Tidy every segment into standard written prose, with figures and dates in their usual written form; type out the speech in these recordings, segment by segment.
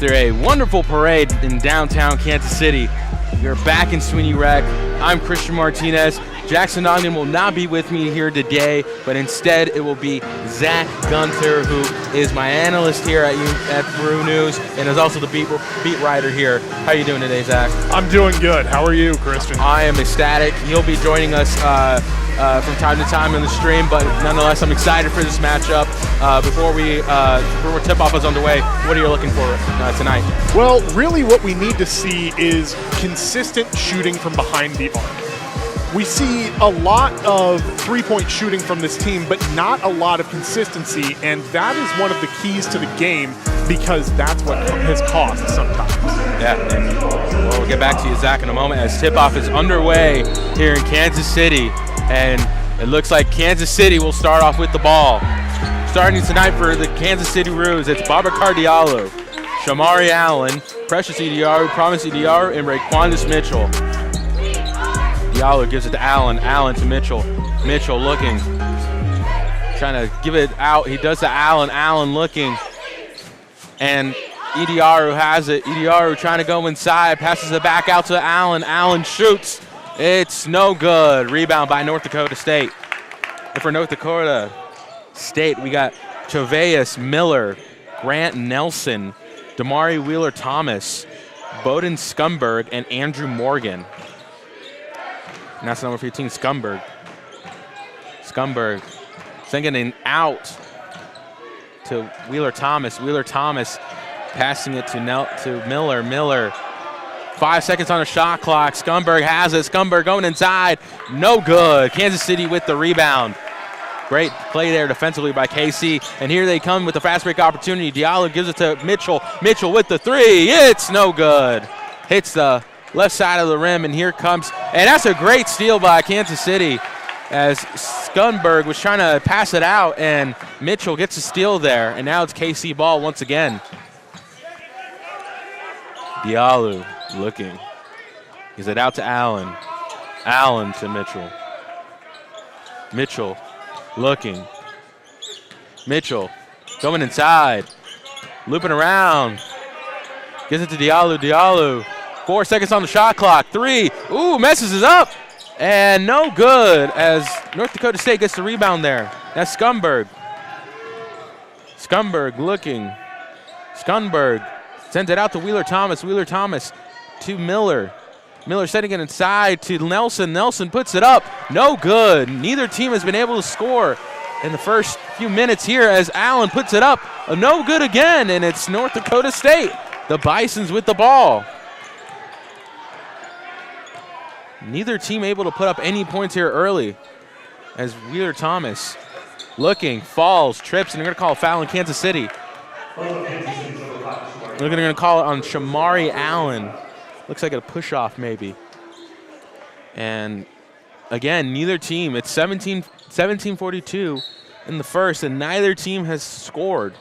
After a wonderful parade in downtown Kansas City, we're back in Sweeney Rec. I'm Christian Martinez. Jackson Ogden will not be with me here today, but instead it will be Zach Gunter, who is my analyst here at Roo News and is also the beat writer here. How are you doing today, Zach? I'm doing good. How are you, Christian? I am ecstatic. He'll be joining us from time to time in the stream, but nonetheless, I'm excited for this matchup. Before tip-off is underway, what are you looking for tonight? Well, really what we need to see is consistent shooting from behind the arc. We see a lot of three-point shooting from this team, but not a lot of consistency, and that is one of the keys to the game because that's what has cost sometimes. Yeah, and we'll get back to you, Zach, in a moment as tip-off is underway here in Kansas City, and it looks like Kansas City will start off with the ball. Starting tonight for the Kansas City Roos, it's Babacar Diallo, Shamari Allen, Precious Idiaru, Promise Idiaru, and Raquandis Mitchell. Diallo gives it to Allen. Allen to Mitchell. Mitchell looking. Trying to give it out. He does to Allen. Allen looking. And Idiaru has it. Idiaru trying to go inside. Passes it back out to Allen. Allen shoots. It's no good. Rebound by North Dakota State. And for North Dakota State, we got Chaveas Miller, Grant Nelson, Damari Wheeler-Thomas, Bowden Scumberg, and Andrew Morgan. And that's number 15, Scumberg. Scumberg sending it out to Wheeler-Thomas. Wheeler-Thomas passing it to Miller. Miller, 5 seconds on the shot clock. Scumberg has it. Scumberg going inside. No good. Kansas City with the rebound. Great play there defensively by KC. And here they come with the fast break opportunity. Diallo gives it to Mitchell. Mitchell with the three. It's no good. Hits the left side of the rim, and here comes, and that's a great steal by Kansas City as Scumberg was trying to pass it out, and Mitchell gets a steal there, and now it's KC ball once again. Diallo looking. Gives it out to Allen. Allen to Mitchell. Mitchell looking. Mitchell going inside. Looping around. Gives it to Diallo. Diallo. 4 seconds on the shot clock. Three. Ooh, messes it up. And no good as North Dakota State gets the rebound there. That's Scumberg. Scumberg looking. Scumberg sends it out to Wheeler-Thomas. Wheeler-Thomas to Miller. Miller sending it inside to Nelson. Nelson puts it up. No good. Neither team has been able to score in the first few minutes here as Allen puts it up. No good again, and it's North Dakota State. The Bisons with the ball. Neither team able to put up any points here early as Wheeler-Thomas looking, falls, trips, and they're going to call a foul in Kansas City. They're going to call it on Shamari Allen. Looks like a push-off maybe. And again, neither team, it's 17-42 in the first, and neither team has scored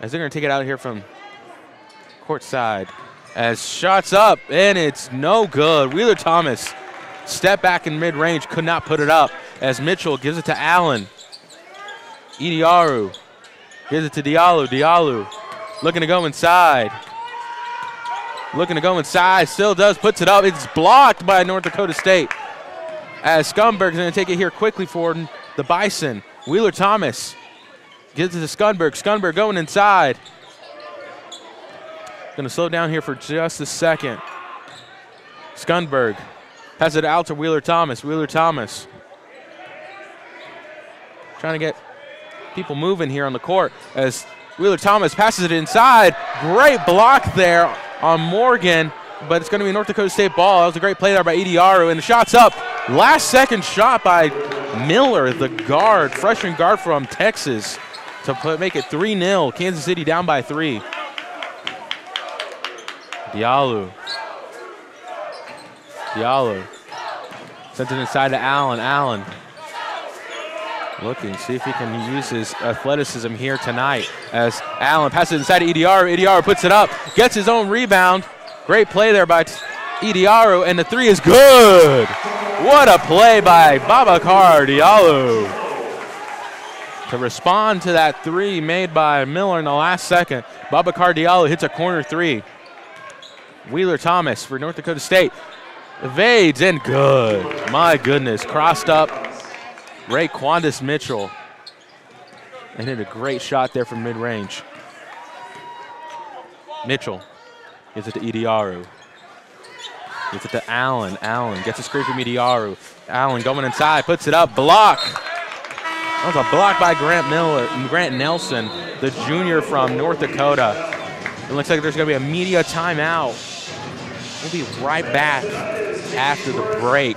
as they're going to take it out here from court side. As shots up, and it's no good. Wheeler-Thomas step back in mid-range, could not put it up as Mitchell gives it to Allen. Idiaru gives it to Diallo. Diallo looking to go inside. Looking to go inside, still does, puts it up. It's blocked by North Dakota State as Scumberg is going to take it here quickly for the Bison. Wheeler-Thomas gives it to Scumberg. Scumberg going inside. Going to slow down here for just a second. Scumberg passes it out to Wheeler-Thomas. Wheeler-Thomas trying to get people moving here on the court as Wheeler-Thomas passes it inside. Great block there on Morgan, but it's going to be a North Dakota State ball. That was a great play there by Idiaru, and the shot's up. Last second shot by Miller, the guard, freshman guard from Texas, to make it 3-0. Kansas City down by 3. Diallo sends it inside to Allen. Allen looking, see if he can use his athleticism here tonight as Allen passes it inside to Idiaru. Idiaru puts it up, gets his own rebound. Great play there by Idiaru, and the three is good. What a play by Babacar Diallo. to respond to that three made by Miller in the last second. Babacar Diallo hits a corner three. Wheeler Thomas for North Dakota State evades and good. My goodness, crossed up Ray Quandis Mitchell and hit a great shot there from mid-range. Mitchell gives it to Idiaru. Gives it to Allen. Allen gets a screen from Idiaru. Allen going inside, puts it up, block. That was a block by Grant Nelson, the junior from North Dakota. It looks like there's going to be a media timeout. We'll be right back after the break.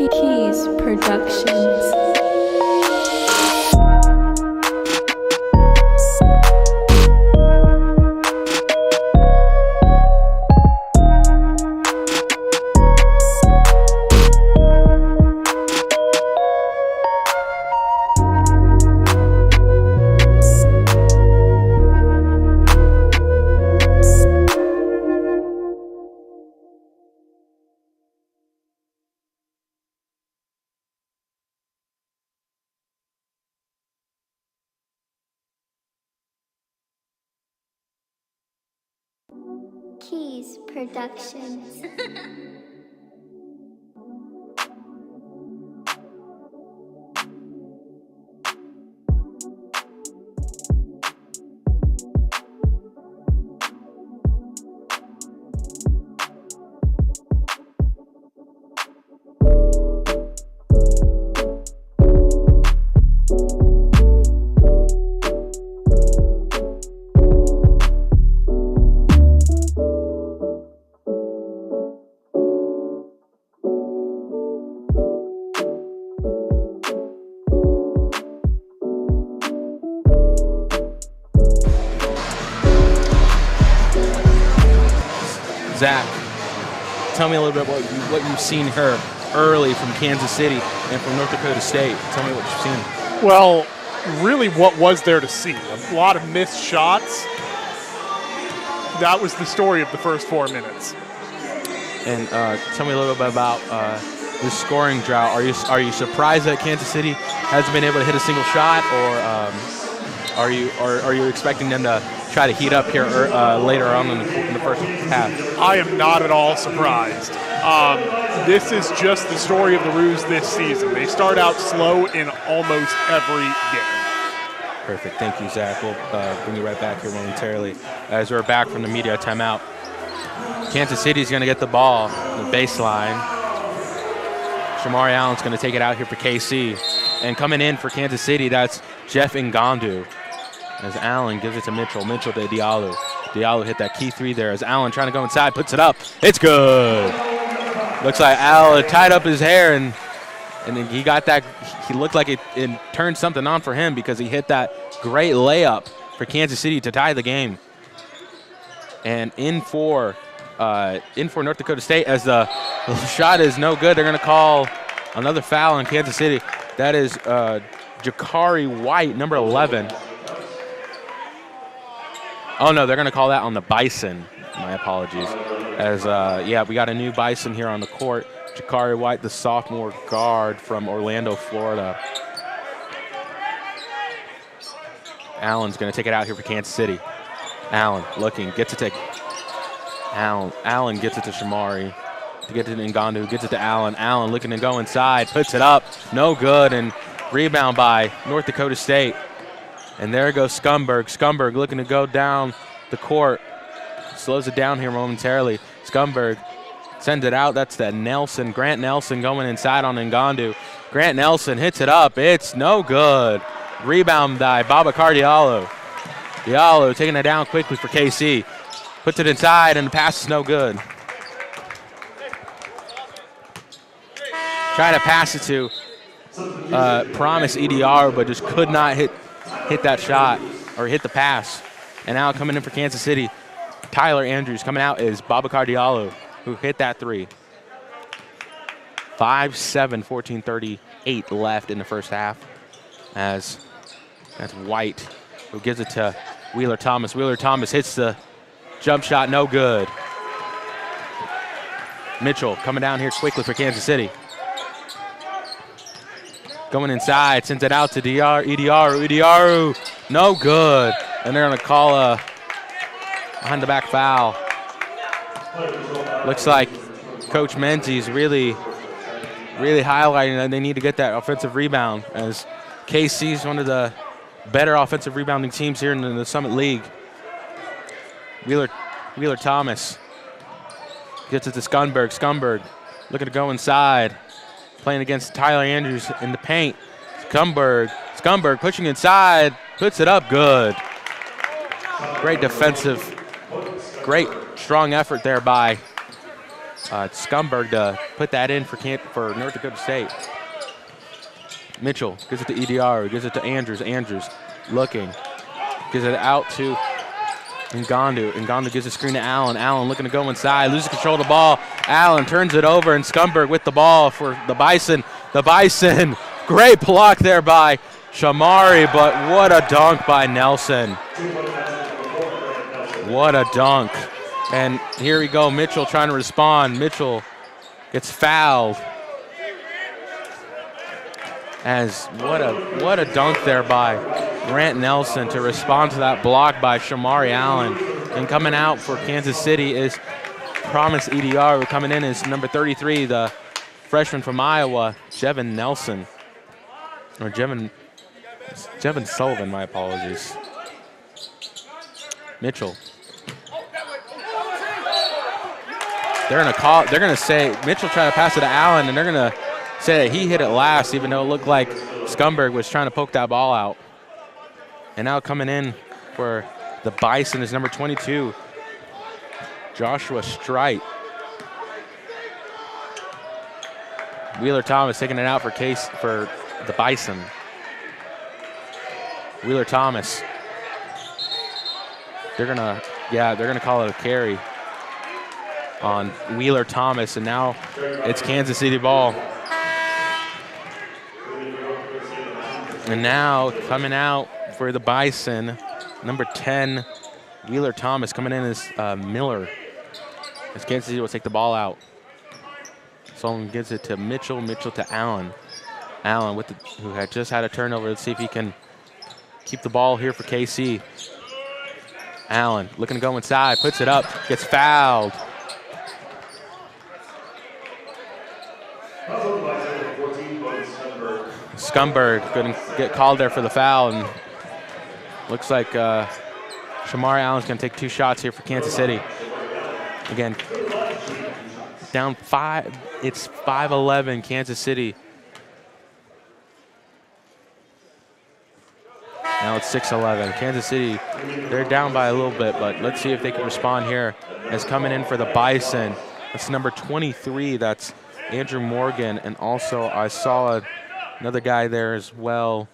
Keys Productions. Keys Productions. Zach, tell me a little bit what you've seen her early from Kansas City and from North Dakota State. Tell me what you've seen. Well, really, what was there to see? A lot of missed shots. That was the story of the first 4 minutes. And tell me a little bit about the scoring drought. Are you surprised that Kansas City hasn't been able to hit a single shot, or are you expecting them to try to heat up here later on in the first half? I am not at all surprised. This is just the story of the Roos this season. They start out slow in almost every game. Perfect. Thank you, Zach. We'll bring you right back here momentarily as we're back from the media timeout. Kansas City's going to get the ball, the baseline. Shamari Allen's going to take it out here for KC. And coming in for Kansas City, that's Jeff Ngandu. As Allen gives it to Mitchell. Mitchell to Diallo. Diallo hit that key three there as Allen trying to go inside, puts it up. It's good. Looks like Allen tied up his hair, and then he got that. He looked like it turned something on for him because he hit that great layup for Kansas City to tie the game. And in for North Dakota State, as the shot is no good, they're going to call another foul on Kansas City. That is Jakari White, number 11. Oh, no, they're going to call that on the Bison. My apologies. As, we got a new Bison here on the court. Jakari White, the sophomore guard from Orlando, Florida. Allen's going to take it out here for Kansas City. Allen looking, gets it to Allen gets it to Shamari. To get it to Ngandu, gets it to Allen. Allen looking to go inside, puts it up. No good, and rebound by North Dakota State. And there goes Scumberg. Scumberg looking to go down the court. Slows it down here momentarily. Scumberg sends it out. That's that Nelson. Grant Nelson going inside on Ngandu. Grant Nelson hits it up. It's no good. Rebound by Babacar Diallo. Diallo taking it down quickly for KC. Puts it inside, and the pass is no good. Trying to pass it to Promise EDR, but just could not hit that shot or hit the pass. And now coming in for Kansas City, Tyler Andrews. Coming out is Babacar Diallo. who hit that three. 5-7, 14:38 left in the first half. As that's White who gives it to Wheeler Thomas. Wheeler Thomas hits the jump shot, no good. Mitchell coming down here quickly for Kansas City. Going inside, sends it out to Idiaru, no good. And they're gonna call a behind the back foul. Looks like Coach Menzies really highlighting that they need to get that offensive rebound, as KC is one of the better offensive rebounding teams here in the Summit League. Wheeler Thomas gets it to Scunberg. Scunberg looking to go inside, playing against Tyler Andrews in the paint. Scunberg pushing inside, puts it up good. Great defensive, great strong effort there by Scunberg to put that in for North Dakota State. Mitchell gives it to Idiaru, gives it to Andrews. Andrews looking, gives it out to Ngandu. Ngandu gives a screen to Allen. Allen looking to go inside, loses control of the ball. Allen turns it over, and Scunberg with the ball for the Bison. The Bison, great block there by Shamari, but what a dunk by Nelson. What a dunk. And here we go, Mitchell trying to respond. Mitchell gets fouled. As what a dunk there by Grant Nelson to respond to that block by Shamari Allen. And coming out for Kansas City is Promise EDR. Coming in is number 33, the freshman from Iowa, Jevin Nelson. Or Jevin Sullivan, my apologies. Mitchell. They're gonna say Mitchell tried to pass it to Allen, and they're gonna say that he hit it last, even though it looked like Scunberg was trying to poke that ball out. And now coming in for the Bison is number 22, Joshua Strite. Wheeler Thomas taking it out for the Bison. Wheeler Thomas. They're gonna call it a carry on Wheeler Thomas, and now it's Kansas City ball. And now coming out for the Bison, number 10, Wheeler Thomas. Coming in is Miller, as Kansas City will take the ball out. Solomon gives it to Mitchell. Mitchell to Allen. Allen who had just had a turnover. Let's see if he can keep the ball here for KC. Allen looking to go inside, puts it up, gets fouled. Scunberg couldn't get called there for the foul, and looks like Shamari Allen's going to take 2 shots here for Kansas City. Again, down 5. It's 5-11 Kansas City. Now it's 6-11. Kansas City, they're down by a little bit, but let's see if they can respond here. As coming in for the Bison, that's number 23. That's Andrew Morgan, and also I saw another guy there as well.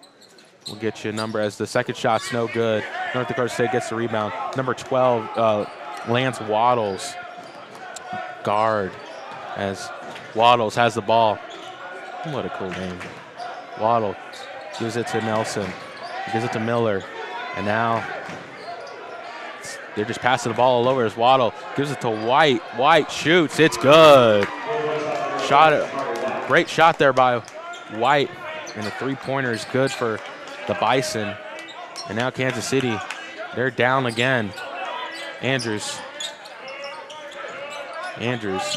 We'll get you a number, as the second shot's no good. North Dakota State gets the rebound. Number 12, Lance Waddles, guard, as Waddles has the ball. What a cool name. Waddle gives it to Nelson, gives it to Miller, and now they're just passing the ball all over as Waddle gives it to White. White shoots, it's good. Great shot there by White, and the 3-pointer is good for the Bison. And now Kansas City, they're down again. Andrews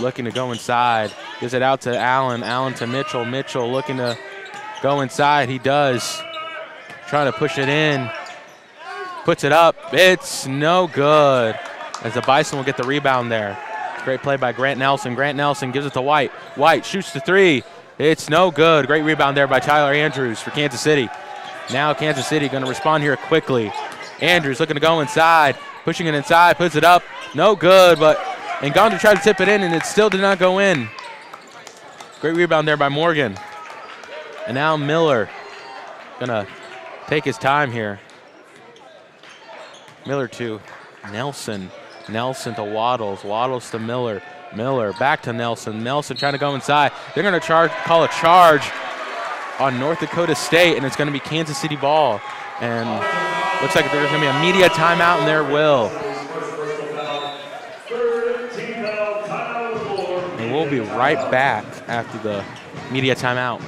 looking to go inside, gives it out to Allen. Allen to Mitchell. Mitchell looking to go inside. He does. Trying to push it in. Puts it up. It's no good, as the Bison will get the rebound there. Great play by Grant Nelson. Grant Nelson gives it to White. White shoots the 3. It's no good. Great rebound there by Tyler Andrews for Kansas City. Now Kansas City going to respond here quickly. Andrews looking to go inside, pushing it inside, puts it up. No good, but Ngandu tried to tip it in, and it still did not go in. Great rebound there by Morgan. And now Miller going to take his time here. Miller to Nelson. Nelson to Waddles. Waddles to Miller. Miller back to Nelson. Nelson trying to go inside. They're going to call a charge on North Dakota State, and it's going to be Kansas City ball. And looks like there's going to be a media timeout in their will. And we'll be right back after the media timeout.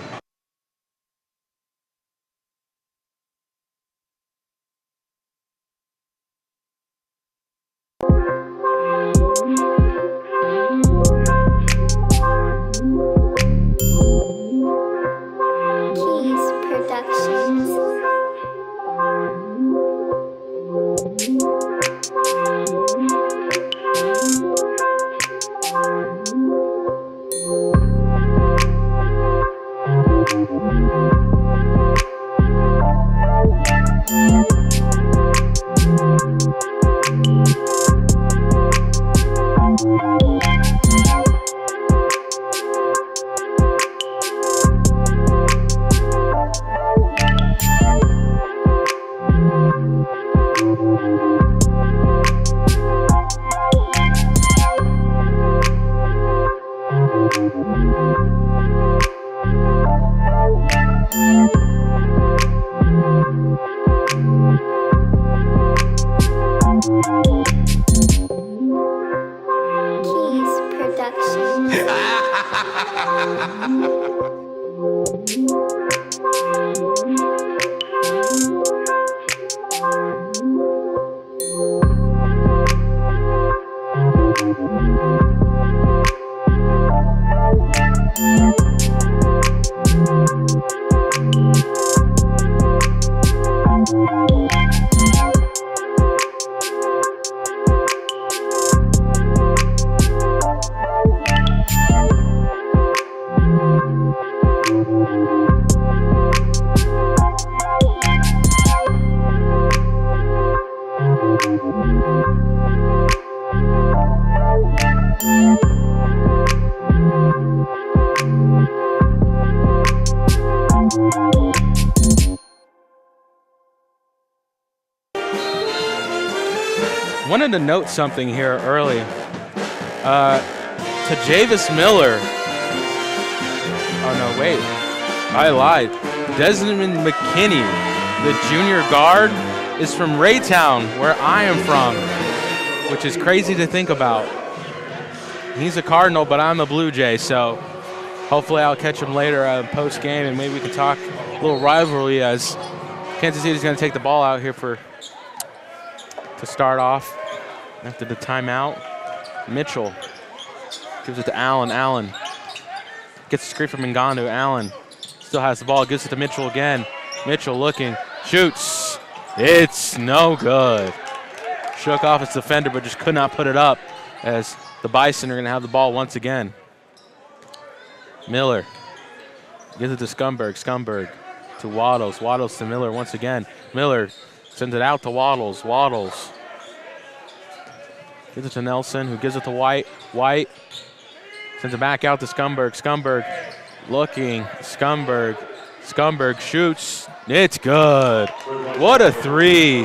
Wanted to note something here early. To Javis Miller. Oh no, wait. I lied. Desmond McKinney, the junior guard, is from Raytown, where I am from, which is crazy to think about. He's a Cardinal, but I'm a Blue Jay, so hopefully I'll catch him later post game, and maybe we can talk a little rivalry as Kansas City's going to take the ball out here to start off after the timeout. Mitchell gives it to Allen. Allen gets the screen from Ngannou. Allen still has the ball, gives it to Mitchell again. Mitchell looking, shoots. It's no good. Shook off his defender, but just could not put it up as the Bison are going to have the ball once again. Miller gives it to Scumberg. Scumberg to Waddles. Waddles to Miller once again. Miller sends it out to Waddles. Waddles gives it to Nelson, who gives it to White. White sends it back out to Scumberg. Scumberg looking. Scumberg. Scumberg shoots. It's good. What a three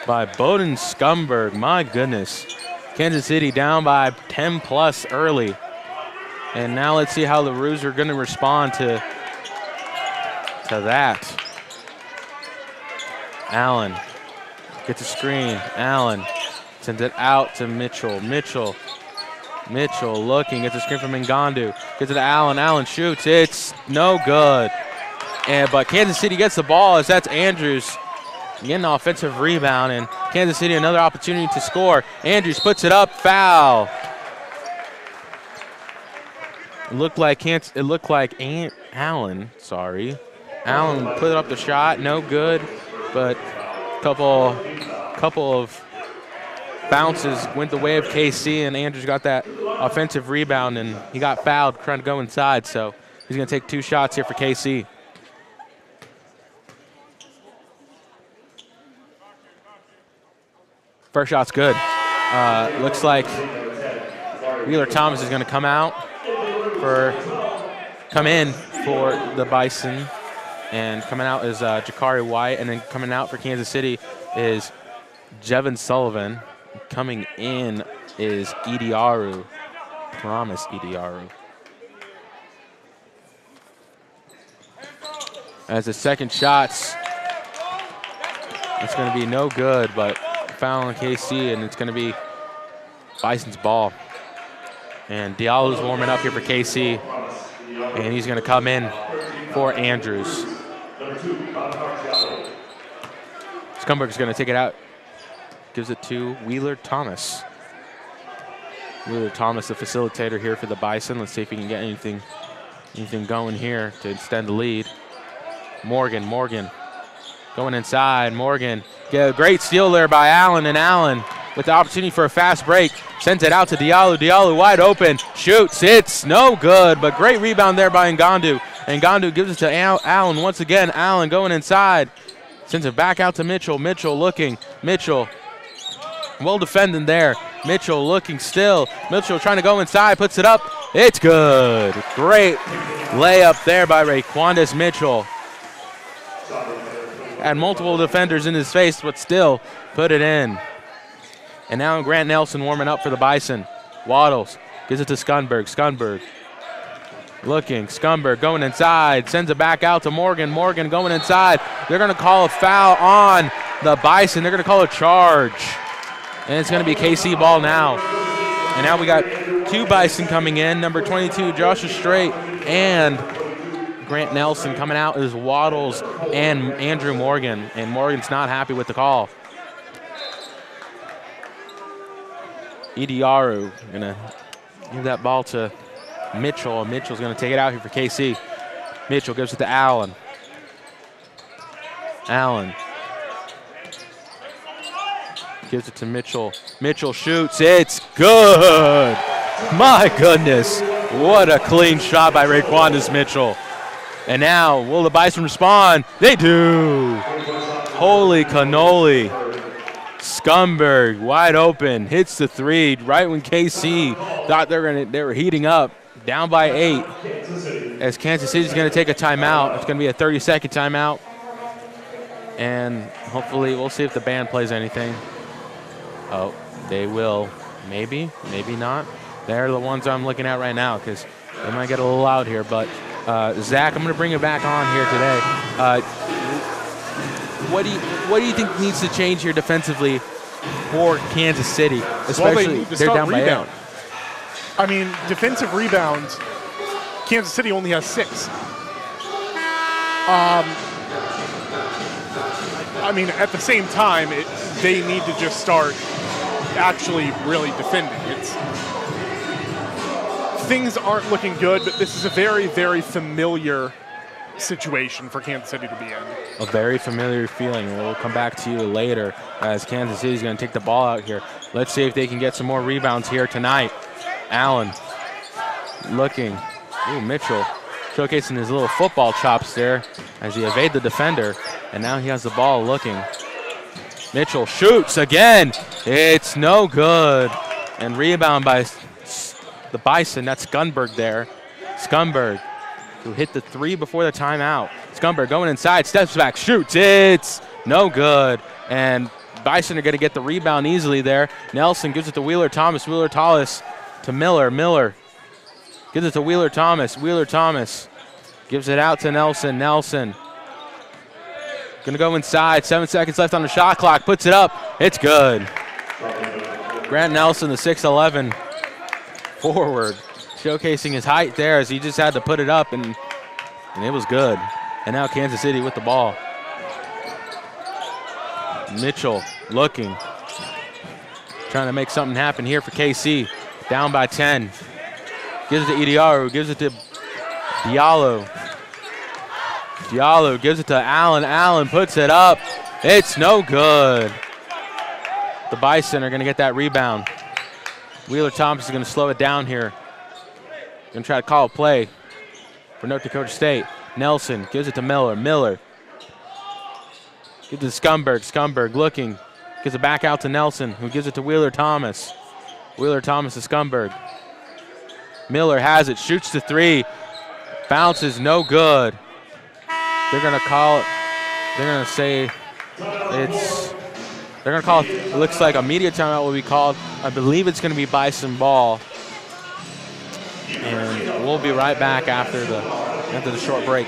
by Bowden Scumberg. My goodness. Kansas City down by 10 plus early. And now let's see how the Roos are going to respond to that. Allen gets a screen. Allen sends it out to Mitchell. Mitchell looking, gets a screen from Ngannou. Gets it to Allen. Allen shoots. It's no good. But Kansas City gets the ball as that's Andrews getting an offensive rebound. And Kansas City another opportunity to score. Andrews puts it up. Foul. It looked like Allen. Sorry. Allen put up the shot. No good. But a couple of bounces went the way of KC, and Andrews got that offensive rebound, and he got fouled trying to go inside. So he's going to take 2 shots here for KC. First shot's good. Looks like Wheeler Thomas is going to come in for the Bison, and coming out is Jakari White, and then coming out for Kansas City is Jevin Sullivan. Coming in is Idiaru. Promise Idiaru. As the second shot's, it's going to be no good, but foul on KC, and it's going to be Bison's ball. And Diallo's warming up here for KC, and he's going to come in for Andrews. Scumberg's going to take it out, gives it to Wheeler Thomas. Wheeler Thomas, the facilitator here for the Bison. Let's see if he can get anything going here to extend the lead. Morgan going inside. Morgan, get a great steal there by Allen, and Allen with the opportunity for a fast break sends it out to Diallo. Diallo wide open, shoots, it's no good, but great rebound there by Ngandu. Ngandu gives it to Allen once again. Allen going inside, sends it back out to Mitchell. Mitchell looking, Mitchell well defending there. Mitchell looking still. Mitchell trying to go inside, puts it up. It's good. Great layup there by Raquandis Mitchell. Had multiple defenders in his face, but still put it in. And now Grant Nelson warming up for the Bison. Waddles gives it to Scunberg. Scunberg looking. Scunberg going inside. Sends it back out to Morgan. Morgan going inside. They're going to call a foul on the Bison. They're going to call a charge. And it's going to be KC ball now. And now we got two Bison coming in. Number 22, Joshua Strait, and Grant Nelson. Coming out is Waddles and Andrew Morgan. And Morgan's not happy with the call. Idiaru gonna give that ball to Mitchell. Mitchell's gonna take it out here for KC. Mitchell gives it to Allen. Allen gives it to Mitchell. Mitchell shoots, it's good. My goodness, what a clean shot by Raquandis Mitchell. And now, will the Bison respond? They do. Holy cannoli. Scumberg wide open, hits the three right when KC thought they were heating up, down by 8. As Kansas City's going to take a timeout. It's going to be a 30-second timeout, and hopefully we'll see if the band plays anything. Oh, they will. Maybe, maybe not. They're the ones I'm looking at right now because they might get a little loud here. But Zach, I'm going to bring it back on here today. What do you think needs to change here defensively for Kansas City? Especially they're down by 8. I mean, defensive rebounds, Kansas City only has 6. I mean, at the same time, they need to just start actually really defending. Things aren't looking good, but this is a very, very familiar situation for Kansas City to be in. A very familiar feeling. We'll come back to you later as Kansas City is going to take the ball out here. Let's see if they can get some more rebounds here tonight. Allen looking. Ooh, Mitchell showcasing his little football chops there as he evades the defender, and now he has the ball looking. Mitchell shoots again. It's no good. And rebound by the Bison. That's Scunberg there. Scunberg, who hit the 3 before the timeout. Scumberg going inside, steps back, shoots. It's no good. And Bison are going to get the rebound easily there. Nelson gives it to Wheeler Thomas. Wheeler Thomas to Miller. Miller gives it to Wheeler Thomas. Wheeler Thomas gives it out to Nelson. Nelson going to go inside. 7 seconds left on the shot clock. Puts it up. It's good. Grant Nelson, the 6'11" forward, showcasing his height there as he just had to put it up, and it was good. And now Kansas City with the ball. Mitchell looking, trying to make something happen here for KC. Down by 10. Gives it to Idiaru, gives it to Diallo. Diallo gives it to Allen. Allen puts it up. It's no good. The Bison are going to get that rebound. Wheeler Thomas is going to slow it down here. Going to try to call a play for North Dakota State. Nelson gives it to Miller. Miller gives it to Scumberg. Scumberg looking. Gives it back out to Nelson, who gives it to Wheeler Thomas. Wheeler Thomas to Scumberg. Miller has it. Shoots the 3. Bounces. No good. They're going to call it. They're going to say it's. They're They're going to call it looks like a media timeout will be called. I believe it's going to be Bison ball. And we'll be right back after the short break.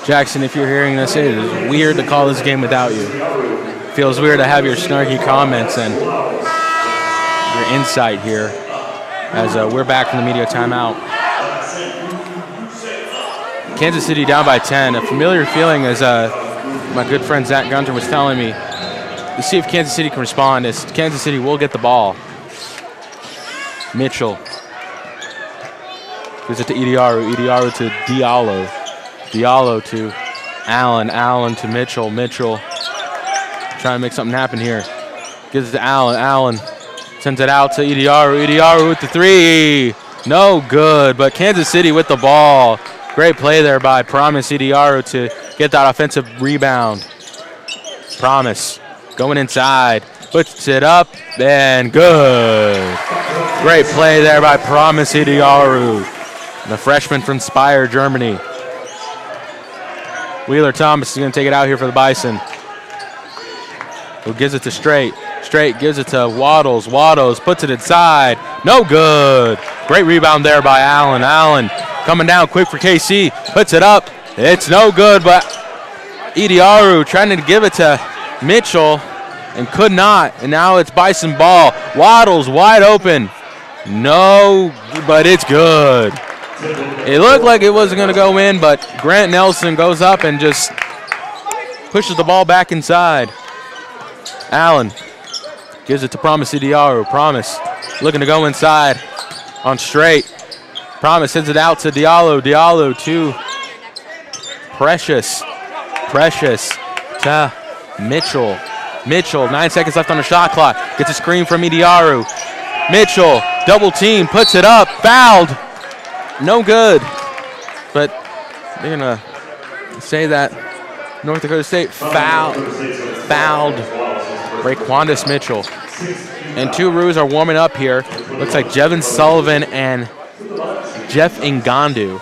Jackson, if you're hearing this, it is weird to call this game without you. Feels weird to have your snarky comments and your insight here as we're back from the media timeout. Kansas City down by 10. A familiar feeling, as my good friend Zach Gunter was telling me, to see if Kansas City can respond, is Kansas City will get the ball. Mitchell gives it to Idiaru. Idiaru to Diallo. Diallo to Allen. Allen to Mitchell. Mitchell trying to make something happen here. Gives it to Allen. Allen sends it out to Idiaru. Idiaru with the three. No good, but Kansas City with the ball. Great play there by Promise Idiaru to get that offensive rebound. Promise going inside. Puts it up and good. Great play there by Promise Idiaru, the freshman from Speyer, Germany. Wheeler Thomas is going to take it out here for the Bison. Who gives it to Straight. Straight gives it to Waddles. Waddles puts it inside. No good. Great rebound there by Allen. Allen coming down quick for KC. Puts it up. It's no good, but Idiaru trying to give it to Mitchell and could not. And now it's Bison ball. Waddles wide open. No, but it's good. It looked like it wasn't going to go in, but Grant Nelson goes up and just pushes the ball back inside. Allen gives it to Promise Idiaru. Promise looking to go inside on Straight. Promise sends it out to Diallo. Diallo to Precious. Precious to Mitchell. Mitchell, 9 seconds left on the shot clock. Gets a screen from Idiaru. Mitchell, double team, puts it up, fouled. No good. But they're going to say that North Dakota State fouled Raquandis Mitchell. And two Roos are warming up here. Looks like Jevin Sullivan and Jeff Ngandu.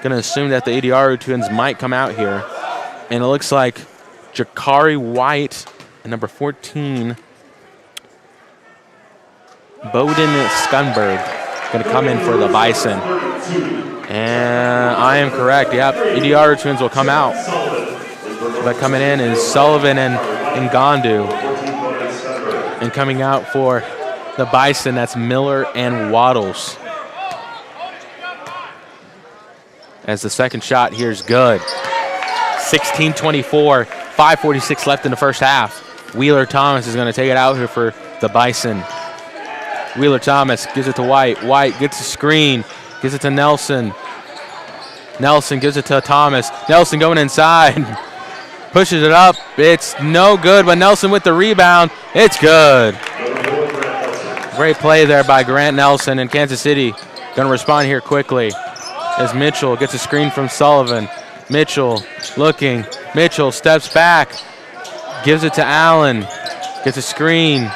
Going to assume that the Idiaru twins might come out here. And it looks like Jakari White and number 14, Bowden Skunberg, going to come in for the Bison. And I am correct. Yep, Idiaru twins will come out. But coming in is Sullivan and Ngandu. And coming out for the Bison, that's Miller and Waddles. as the second shot here is good. 16-24, 5:46 left in the first half. Wheeler Thomas is going to take it out here for the Bison. Wheeler Thomas gives it to White. White gets a screen, gives it to Nelson. Nelson gives it to Thomas. Nelson going inside, pushes it up. It's no good, but Nelson with the rebound. It's good. Great play there by Grant Nelson, and Kansas City going to respond here quickly as Mitchell gets a screen from Sullivan. Mitchell looking. Mitchell steps back, gives it to Allen, gets a screen.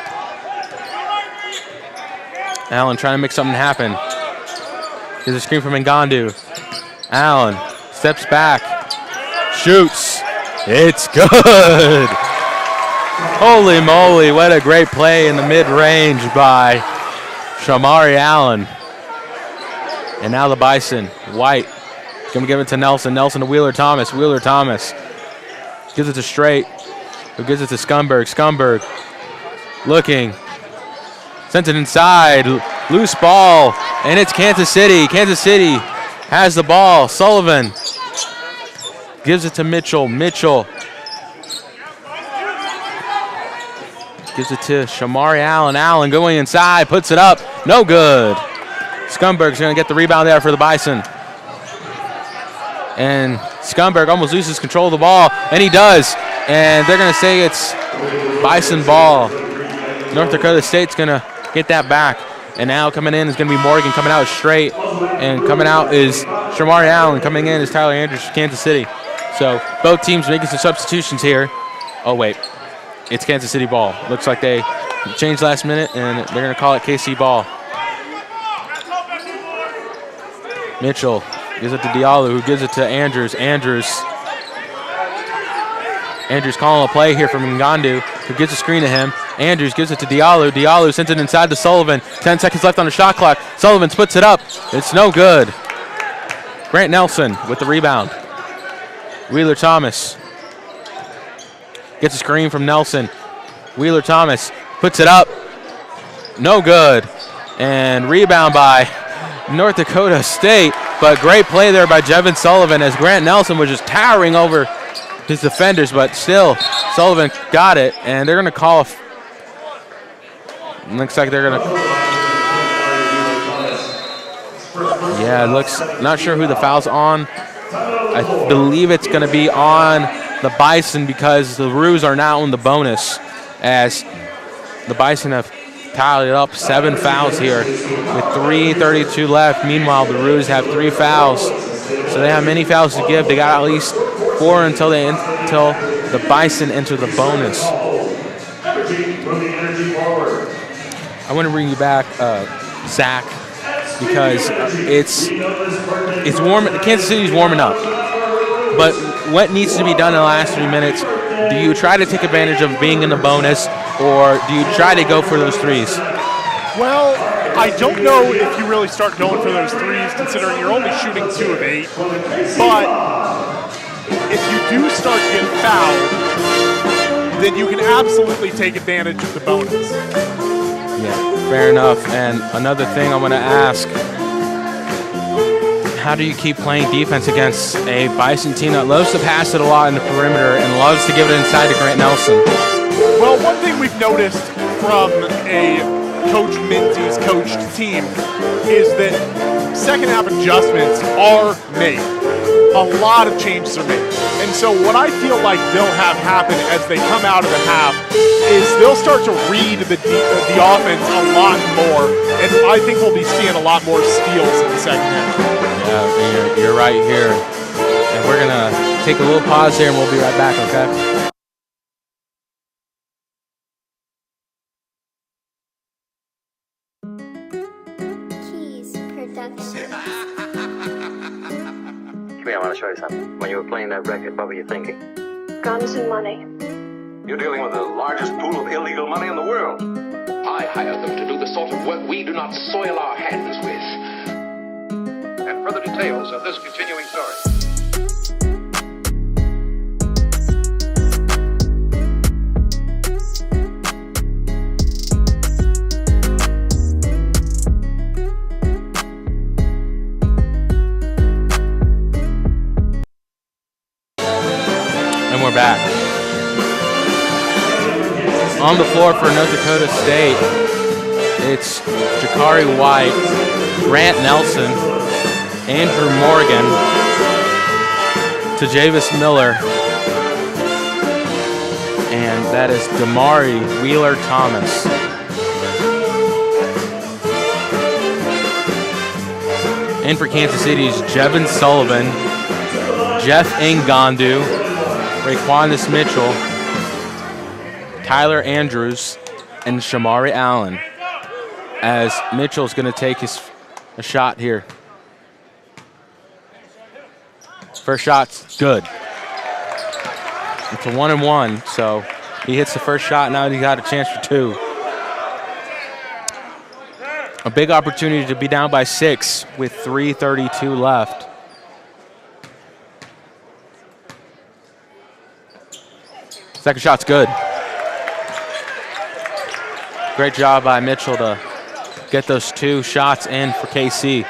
Allen trying to make something happen. Gives a screen from Ngandu. Allen steps back, shoots. It's good. Holy moly, what a great play in the mid-range by Shamari Allen. And now the Bison. White is going to give it to Nelson. Nelson to Wheeler Thomas. Wheeler Thomas gives it to Straight, who gives it to Scumberg. Scumberg looking. Sends it inside. Loose ball. And it's Kansas City. Kansas City has the ball. Sullivan gives it to Mitchell. Mitchell gives it to Shamari Allen. Allen going inside. Puts it up. No good. Scumberg's going to get the rebound there for the Bison. And Scumberg almost loses control of the ball, and he does. And they're going to say it's Bison ball. North Dakota State's going to get that back. And now coming in is going to be Morgan. Coming out is Straight. And coming out is Shamari Allen. Coming in is Tyler Andrews from Kansas City. So both teams making some substitutions here. Oh, wait. It's Kansas City ball. Looks like they changed last minute, and they're going to call it KC ball. Mitchell gives it to Diallo, who gives it to Andrews. Andrews calling a play here from Ngandu, who gives a screen to him. Andrews gives it to Diallo. Diallo sends it inside to Sullivan. 10 seconds left on the shot clock. Sullivan splits it up. It's no good. Grant Nelson with the rebound. Wheeler Thomas gets a screen from Nelson. Wheeler Thomas puts it up. No good. And rebound by North Dakota State. But great play there by Jevin Sullivan as Grant Nelson was just towering over his defenders, but still Sullivan got it, and they're going to call looks like they're going to it looks not sure who the foul's on. I believe it's going to be on the Bison because the Roos are now in the bonus as the Bison have tallied up 7 fouls here with 3:32 left. Meanwhile, the Roos have 3 fouls, so they have many fouls to give. They got at least 4 until the Bison enter the bonus. I want to bring you back, Zach, because it's warm. Kansas City's warming up, but what needs to be done in the last 3 minutes? Do you try to take advantage of being in the bonus, or do you try to go for those threes? Well, I don't know if you really start going for those threes, considering you're only shooting 2 of 8. But if you do start to get fouled, then you can absolutely take advantage of the bonus. Yeah, fair enough. And another thing I want to ask, how do you keep playing defense against a Bison team that loves to pass it a lot in the perimeter and loves to give it inside to Grant Nelson? Well, one thing we've noticed from a Coach Minzy's coached team is that second half adjustments are made. A lot of changes are made. And so what I feel like they'll have happen as they come out of the half is they'll start to read the offense a lot more, and I think we'll be seeing a lot more steals in the second half. Yeah, you're right here. And we're going to take a little pause here, and we'll be right back, okay? I want to show you something. When you were playing that record, what were you thinking? Guns and money. You're dealing with the largest pool of illegal money in the world. I hired them to do the sort of work we do not soil our hands with. And further details of this continuing story. back. On the floor for North Dakota State, it's Jakari White, Grant Nelson, Andrew Morgan, Tajavis Miller, and that is Damari Wheeler-Thomas. In for Kansas City's Jevin Sullivan, Jeff Ngandu, Raquanis Mitchell, Tyler Andrews, and Shamari Allen, as Mitchell's going to take a shot here. First shot's good. It's a 1-and-1, so he hits the first shot. Now he got a chance for 2. A big opportunity to be down by 6 with 3:32 left. Second shot's good. Great job by Mitchell to get those 2 shots in for KC.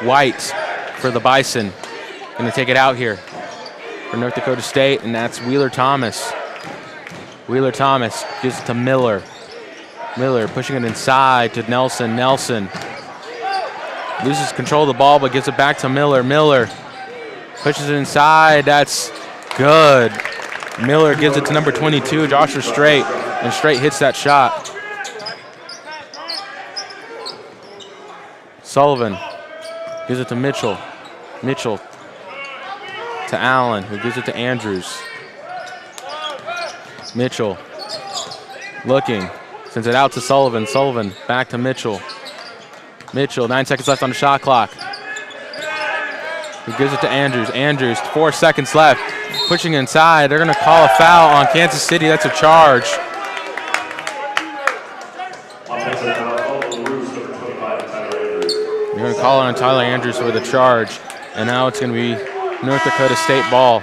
White for the Bison. Going to take it out here for North Dakota State, and that's Wheeler-Thomas. Wheeler-Thomas gives it to Miller. Miller pushing it inside to Nelson. Nelson loses control of the ball, but gives it back to Miller. Miller pushes it inside. That's good. Miller gives it to number 22, Joshua Straight, and Straight hits that shot. Sullivan gives it to Mitchell. Mitchell to Allen, who gives it to Andrews. Mitchell looking. Sends it out to Sullivan. Sullivan back to Mitchell. Mitchell, 9 seconds left on the shot clock. He gives it to Andrews. Andrews, 4 seconds left. Pushing inside. They're going to call a foul on Kansas City. That's a charge. They're going to call it on Tyler Andrews for the charge. And now it's going to be North Dakota State ball.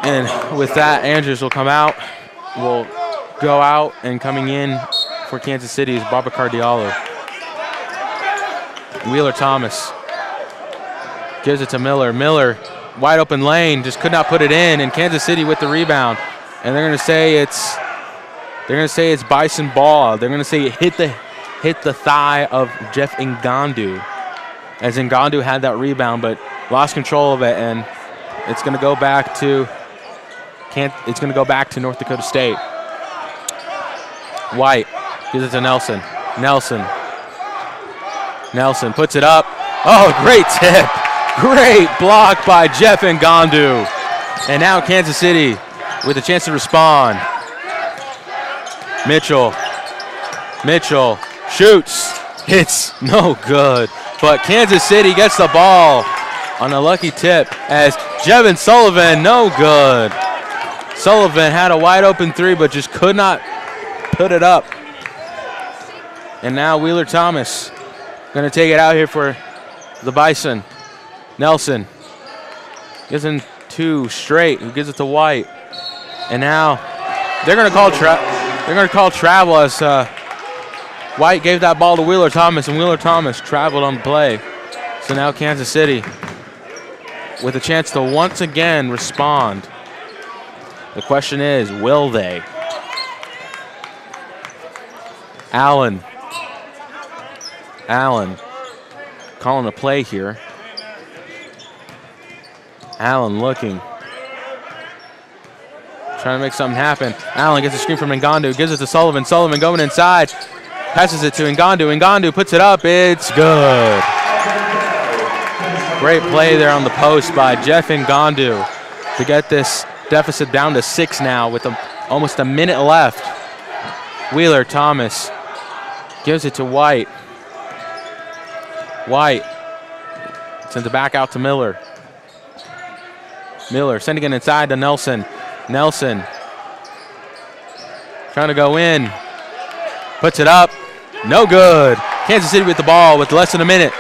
And with that, Andrews will come out. Will go out, and coming in for Kansas City is Babacar Diallo. Wheeler-Thomas gives it to Miller. Miller, wide open lane, just could not put it in, and Kansas City with the rebound. And they're going to say it's Bison ball. They're going to say it hit the thigh of Jeff Ngandu, as Ngandu had that rebound but lost control of it, and it's going to go back to North Dakota State. White gives it to Nelson. Nelson puts it up. Oh, great tip. Great block by Jeff Ngandu. And now Kansas City with a chance to respond. Mitchell shoots. It's no good. But Kansas City gets the ball on a lucky tip as Jevin Sullivan, no good. Sullivan had a wide open 3 but just could not put it up. And now Wheeler-Thomas going to take it out here for the Bison. Nelson gives him to Straight, who gives it to White. And now they're going to call travel as White gave that ball to Wheeler-Thomas, and Wheeler-Thomas traveled on the play. So now Kansas City with a chance to once again respond. The question is, will they? Allen calling a play here. Allen looking. Trying to make something happen. Allen gets a screen from Ngandu, gives it to Sullivan. Sullivan going inside. Passes it to Ngandu. Ngandu puts it up. It's good. Great play there on the post by Jeff Ngandu to get this deficit down to 6 now with almost a minute left. Wheeler-Thomas gives it to White. White sends it back out to Miller. Miller sending it inside to Nelson. Nelson trying to go in. Puts it up. No good. Kansas City with the ball with less than a minute.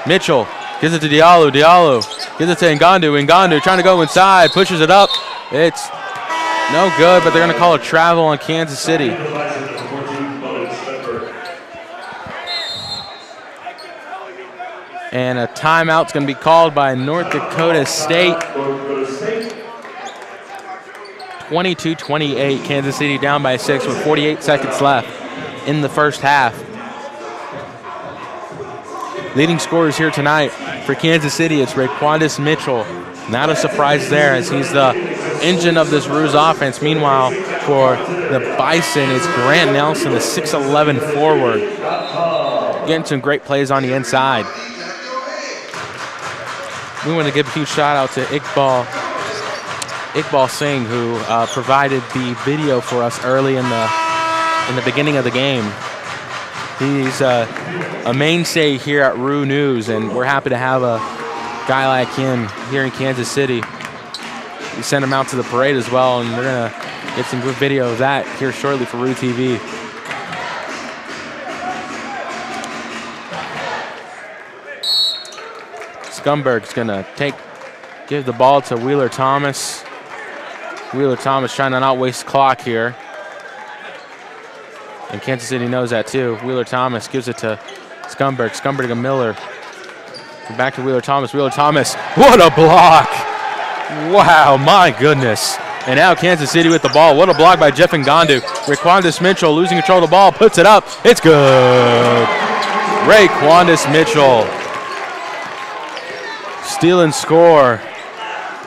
Mitchell gives it to Diallo. Diallo gives it to Ngandu. Ngandu trying to go inside. Pushes it up. It's no good, but they're going to call a travel on Kansas City. And a timeout's going to be called by North Dakota State. 22-28, Kansas City down by 6 with 48 seconds left in the first half. Leading scorers here tonight for Kansas City, it's Raquandis Mitchell. Not a surprise there as he's the engine of this Roos offense. Meanwhile, for the Bison, it's Grant Nelson, the 6'11 forward. Getting some great plays on the inside. We want to give a huge shout out to Iqbal Singh, who provided the video for us early in the beginning of the game. He's a mainstay here at Roo News, and we're happy to have a guy like him here in Kansas City. We sent him out to the parade as well, and we're gonna get some good video of that here shortly for Roo TV. Scumberg's gonna give the ball to Wheeler Thomas. Wheeler Thomas trying to not waste clock here. And Kansas City knows that too. Wheeler Thomas gives it to Scumberg. Scumberg to Miller. Back to Wheeler Thomas. Wheeler Thomas, what a block! Wow, my goodness. And now Kansas City with the ball. What a block by Jeff Ngandu. Raquandis Mitchell losing control of the ball, puts it up. It's good. Raquandis Mitchell. Steal and score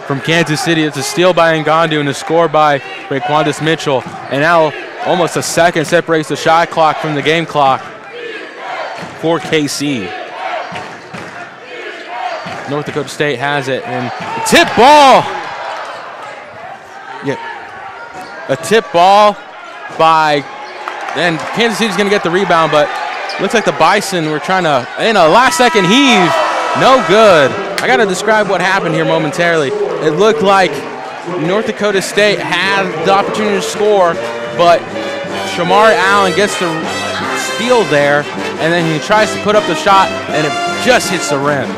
from Kansas City. It's a steal by Ngandu and a score by Raquandis Mitchell. And now almost a second separates the shot clock from the game clock for KC. North Dakota State has it, and a tip ball. Yeah, a tip ball by, and Kansas City's gonna get the rebound, but looks like the Bison were trying to, in a last second heave, no good. I gotta describe what happened here momentarily. It looked like North Dakota State had the opportunity to score, but Shamar Allen gets the steal there, and then he tries to put up the shot, and it just hits the rim.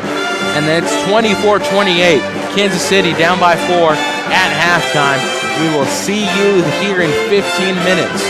And then it's 24-28. Kansas City down by 4 at halftime. We will see you here in 15 minutes.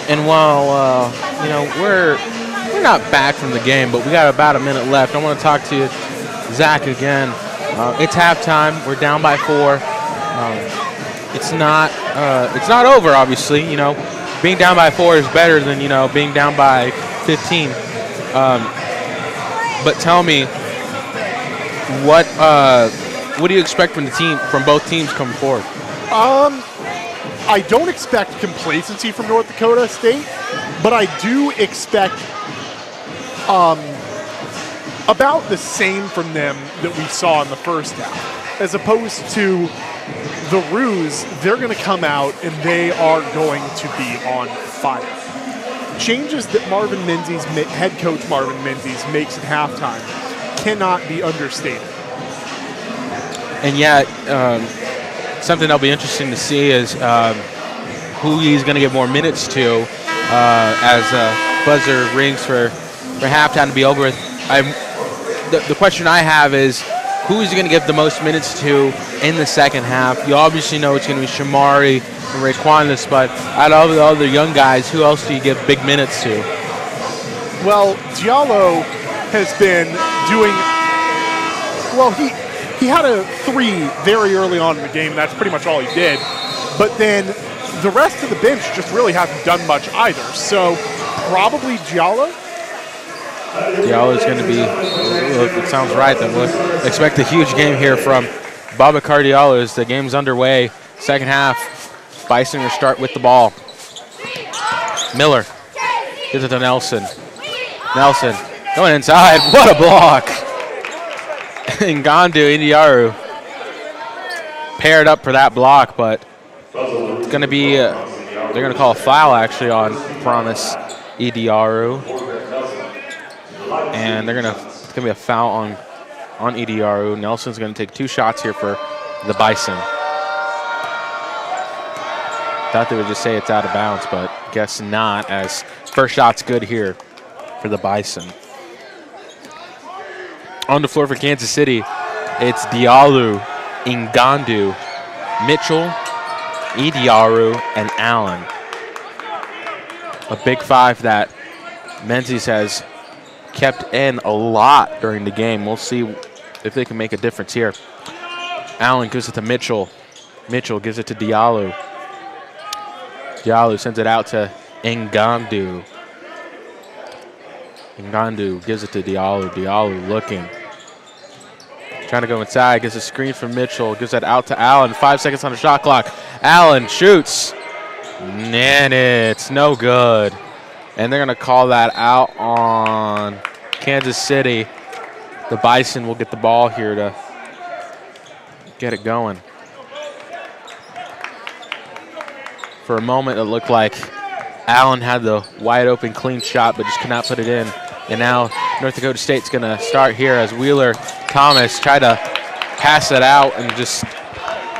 And while you know, we're not back from the game, but we got about a minute left. I want to talk to Zach again. It's halftime. We're down by 4. It's not over, obviously. You know, being down by 4 is better than, you know, being down by 15. But tell me, what do you expect from both teams coming forward? I don't expect complacency from North Dakota State, but I do expect about the same from them that we saw in the first half. As opposed to the Roos, they're going to come out and they are going to be on fire. Changes that head coach Marvin Menzies makes at halftime cannot be understated. And yet, something that'll be interesting to see is who he's going to give more minutes to as buzzer rings for halftime to be over with. The question I have is, who is he going to give the most minutes to in the second half? You obviously know it's going to be Shamari and Raequanis, but out of all the other young guys, who else do you give big minutes to? Well, Diallo has been doing well. He had a 3 very early on in the game. That's pretty much all he did. But then the rest of the bench just really hasn't done much either. So probably Diallo. Diallo is going to be, it sounds right, then we'll expect a huge game here from Babacar Diallo as the game's underway. Second half, Bison will start with the ball. Miller gives it to Nelson. Nelson going inside. What a block. Ngandu, Indiaru paired up for that block, but it's going to be, they're going to call a foul actually on Promise Indiaru. And it's going to be a foul on Indiaru. Nelson's going to take 2 shots here for the Bison. Thought they would just say it's out of bounds, but guess not, as first shot's good here for the Bison. On the floor for Kansas City, it's Diallo, Ngandu, Mitchell, Indiaru, and Allen. A big 5 that Menzies has kept in a lot during the game. We'll see if they can make a difference here. Allen gives it to Mitchell. Mitchell gives it to Diallo. Diallo sends it out to Ngandu. Ngandu gives it to Diallo. Diallo looking. Trying to go inside. Gets a screen from Mitchell. Gives that out to Allen. 5 seconds on the shot clock. Allen shoots. And it's no good. And they're going to call that out on Kansas City. The Bison will get the ball here to get it going. For a moment, it looked like Allen had the wide open clean shot, but just could not put it in. And now North Dakota State's going to start here as Wheeler Thomas tried to pass it out and just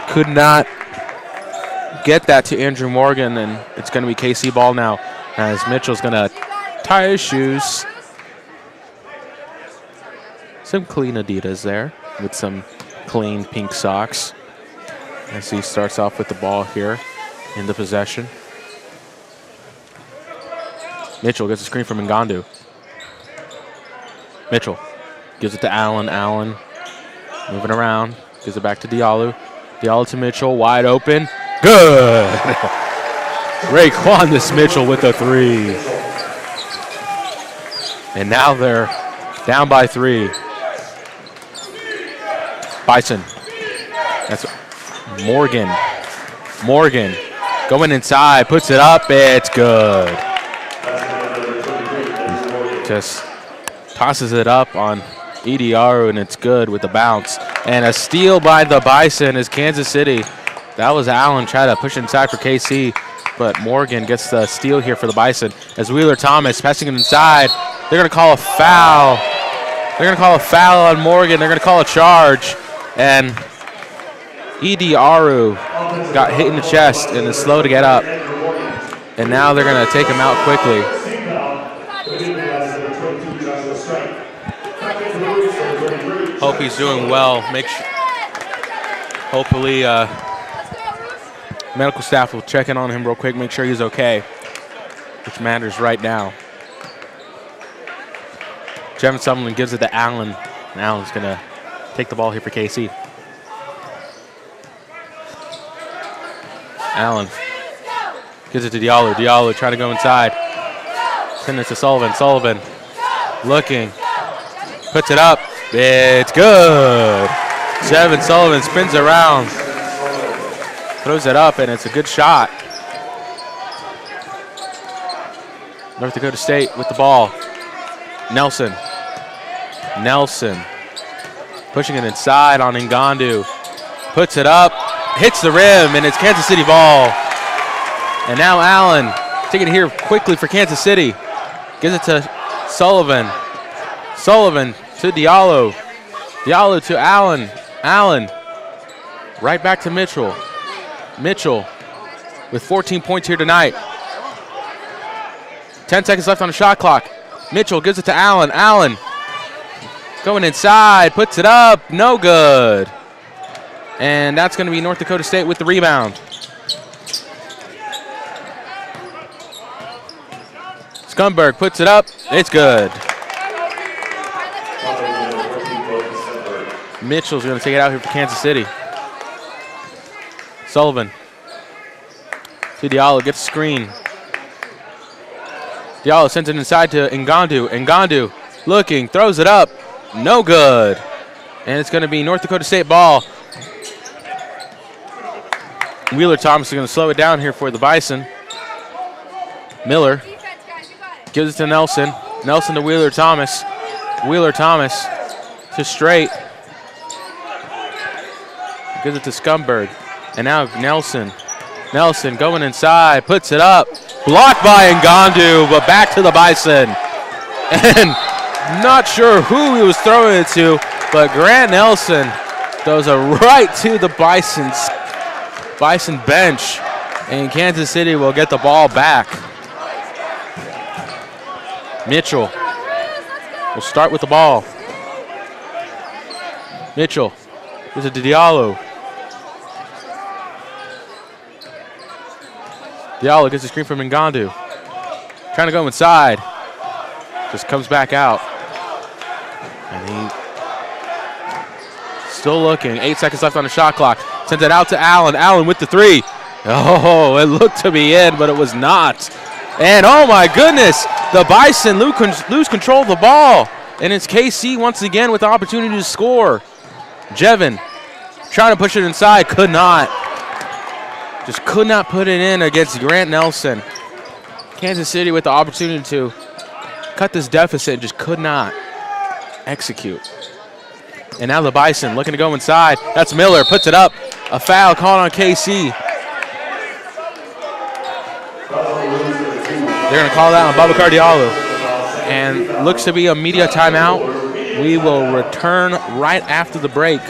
could not get that to Andrew Morgan. And it's going to be KC ball now as Mitchell's going to tie his shoes. Some clean Adidas there with some clean pink socks as he starts off with the ball here in the possession. Mitchell gets a screen from Ngandu. Mitchell gives it to Allen. Allen moving around. Gives it back to Diallo. Diallo to Mitchell. Wide open. Good. Raequanis Mitchell with a 3. And now they're down by 3. Bison. That's Morgan. Morgan going inside. Puts it up. It's good. Just tosses it up on Indiaru, and it's good with the bounce. And a steal by the Bison is Kansas City. That was Allen trying to push inside for KC, but Morgan gets the steal here for the Bison as Wheeler Thomas passing it inside. They're going to call a foul. They're going to call a foul on Morgan. They're going to call a charge. And Indiaru got hit in the chest and is slow to get up. And now they're going to take him out quickly. Hope he's doing well. Hopefully medical staff will check in on him real quick, make sure he's okay. which matters right now. Jevin Summerlin gives it to Allen. And Allen's going to take the ball here for KC. Allen gives it to Diallo. Diallo trying to go inside. Send it to Sullivan. Sullivan looking. Puts it up. It's good. Jevin Sullivan spins around. Throws it up, and it's a good shot. North Dakota State with the ball. Nelson. Nelson pushing it inside on Ngandu. Puts it up, hits the rim, and it's Kansas City ball. And now Allen taking it here quickly for Kansas City. Gives it to Sullivan. Sullivan to Diallo. Diallo to Allen. Allen right back to Mitchell. Mitchell with 14 points here tonight. 10 seconds left on the shot clock. Mitchell gives it to Allen. Allen going inside, puts it up, no good. And that's going to be North Dakota State with the rebound. Scumberg puts it up, it's good. Mitchell's going to take it out here for Kansas City. Sullivan to Diallo, gets a screen. Diallo sends it inside to Ngandu. Ngandu looking, throws it up, no good. And it's going to be North Dakota State ball. Wheeler Thomas is going to slow it down here for the Bison. Miller gives it to Nelson. Nelson to Wheeler Thomas. Wheeler Thomas to Straight. Gives it to Scumberg. And now Nelson. Nelson going inside, puts it up. Blocked by Ngandu, but back to the Bison. And not sure who he was throwing it to, but Grant Nelson throws it right to the Bison bench. And Kansas City will get the ball back. Mitchell will start with the ball. Mitchell gives it to Diallo. Diallo gets a screen from Ngandu. Trying to go inside. Just comes back out. And he still looking. 8 seconds left on the shot clock. Sends it out to Allen. Allen with the three. Oh, it looked to be in, but it was not. And oh my goodness, the Bison lose control of the ball. And it's KC once again with the opportunity to score. Jevin trying to push it inside, could not. Just could not put it in against Grant Nelson. Kansas City with the opportunity to cut this deficit, just could not execute. And now the Bison looking to go inside. That's Miller, puts it up. A foul called on KC. They're going to call that on Babacar Diallo. And looks to be a media timeout. We will return right after the break.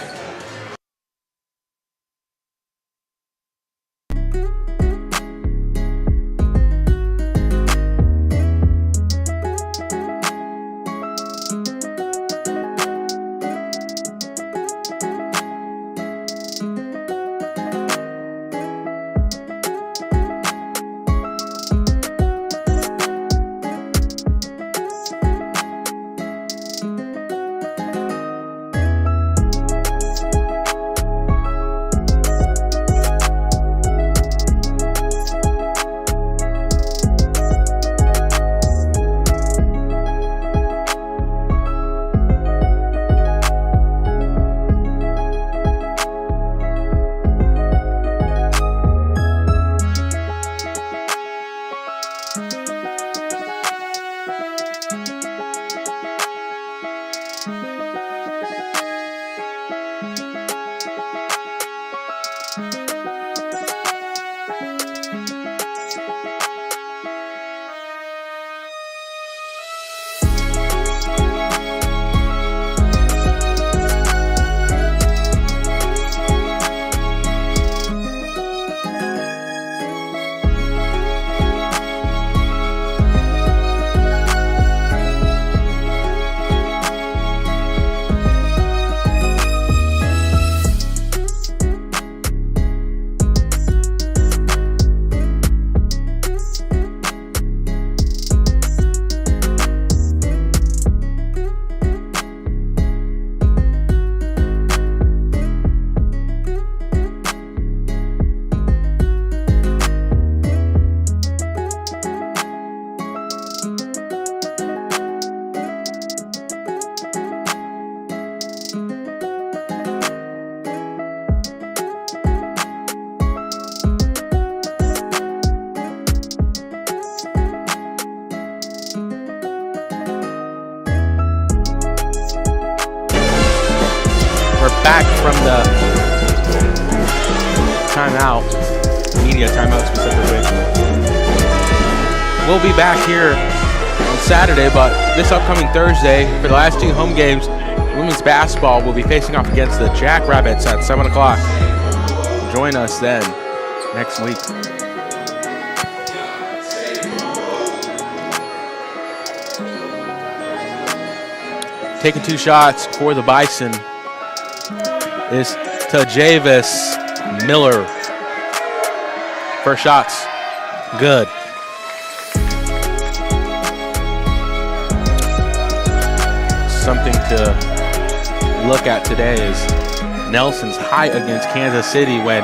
from the timeout, media timeout specifically. We'll be back here on Saturday, but this upcoming Thursday, for the last 2 home games, women's basketball will be facing off against the Jackrabbits at 7 o'clock. Join us then next week. Taking 2 shots for the Bison is Tajavis Miller. First shots, good. Something to look at today is Nelson's height against Kansas City when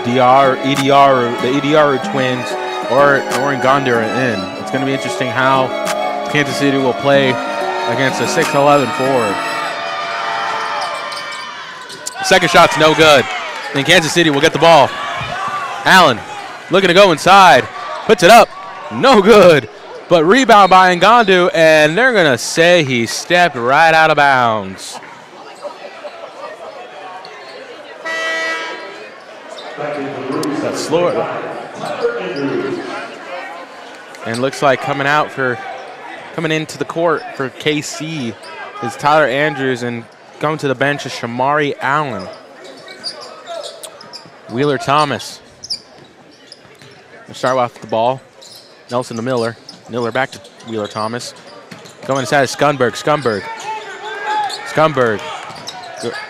the Ediaru twins or Ngandu are in. It's going to be interesting how Kansas City will play against a 6'11" forward. Second shot's no good. And Kansas City will get the ball. Allen looking to go inside. Puts it up. No good. But rebound by Ngandu, and they're going to say he stepped right out of bounds. That's slower. And looks like coming into the court for KC is Tyler Andrews, and going to the bench is Shamari Allen. Wheeler Thomas. We'll start off with the ball. Nelson to Miller. Miller back to Wheeler Thomas. Going inside is Scunberg. Scunberg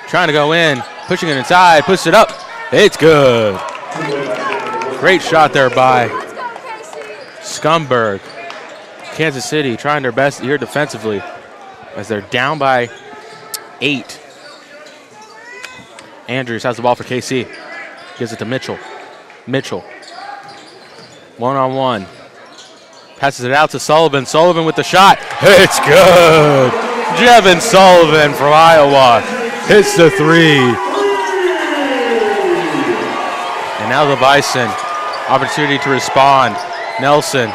trying to go in, pushing it inside, puts it up. It's good. Great shot there by Scunberg. Kansas City trying their best here defensively as they're down by 8. Andrews has the ball for KC. Gives it to Mitchell. Mitchell. 1-on-1. Passes it out to Sullivan. Sullivan with the shot. It's good. Jevin Sullivan from Iowa hits the 3. And now the Bison. Opportunity to respond. Nelson.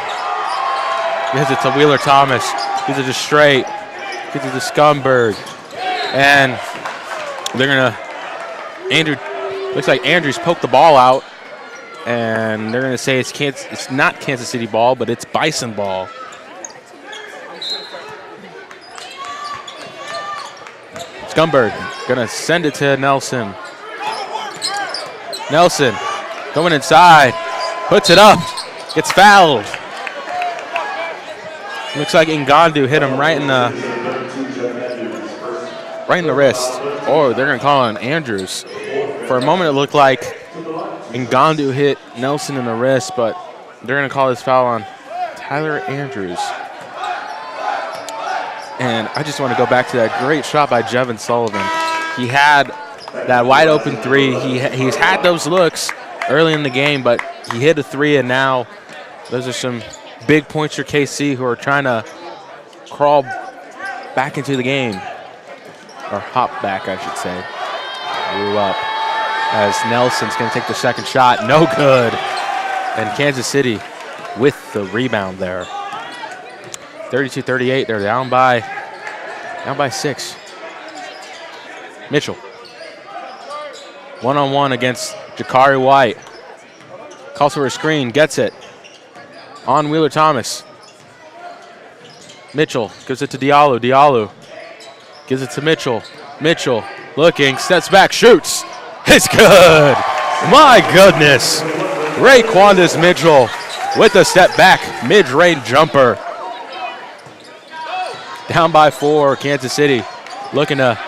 Gives it to Wheeler Thomas. Gives it to Straight. Gives it to Scunberg. And they're going to... Looks like Andrews poked the ball out. And they're going to say it's not Kansas City ball, but it's Bison ball. Scunberg going to send it to Nelson. Nelson going inside. Puts it up. Gets fouled. Looks like Ngandu hit him right in the wrist. Or they're going to call on Andrews. For a moment, it looked like Ngandu hit Nelson in the wrist, but they're going to call this foul on Tyler Andrews. And I just want to go back to that great shot by Jevin Sullivan. He had that wide open 3. He's had those looks early in the game, but he hit a 3, and now those are some big points for KC who are trying to crawl back into the game. Or hop back, I should say. Grew up. As Nelson's going to take the second shot. No good. And Kansas City with the rebound there. 32-38. They're down by 6. Mitchell. 1-on-1 against Jakari White. Calls for a screen. Gets it. On Wheeler Thomas. Mitchell gives it to Diallo. Diallo gives it to Mitchell. Mitchell looking. Steps back. Shoots. It's good. My goodness. Raquandis Mitchell with a step back mid-range jumper. Down by 4, Kansas City looking to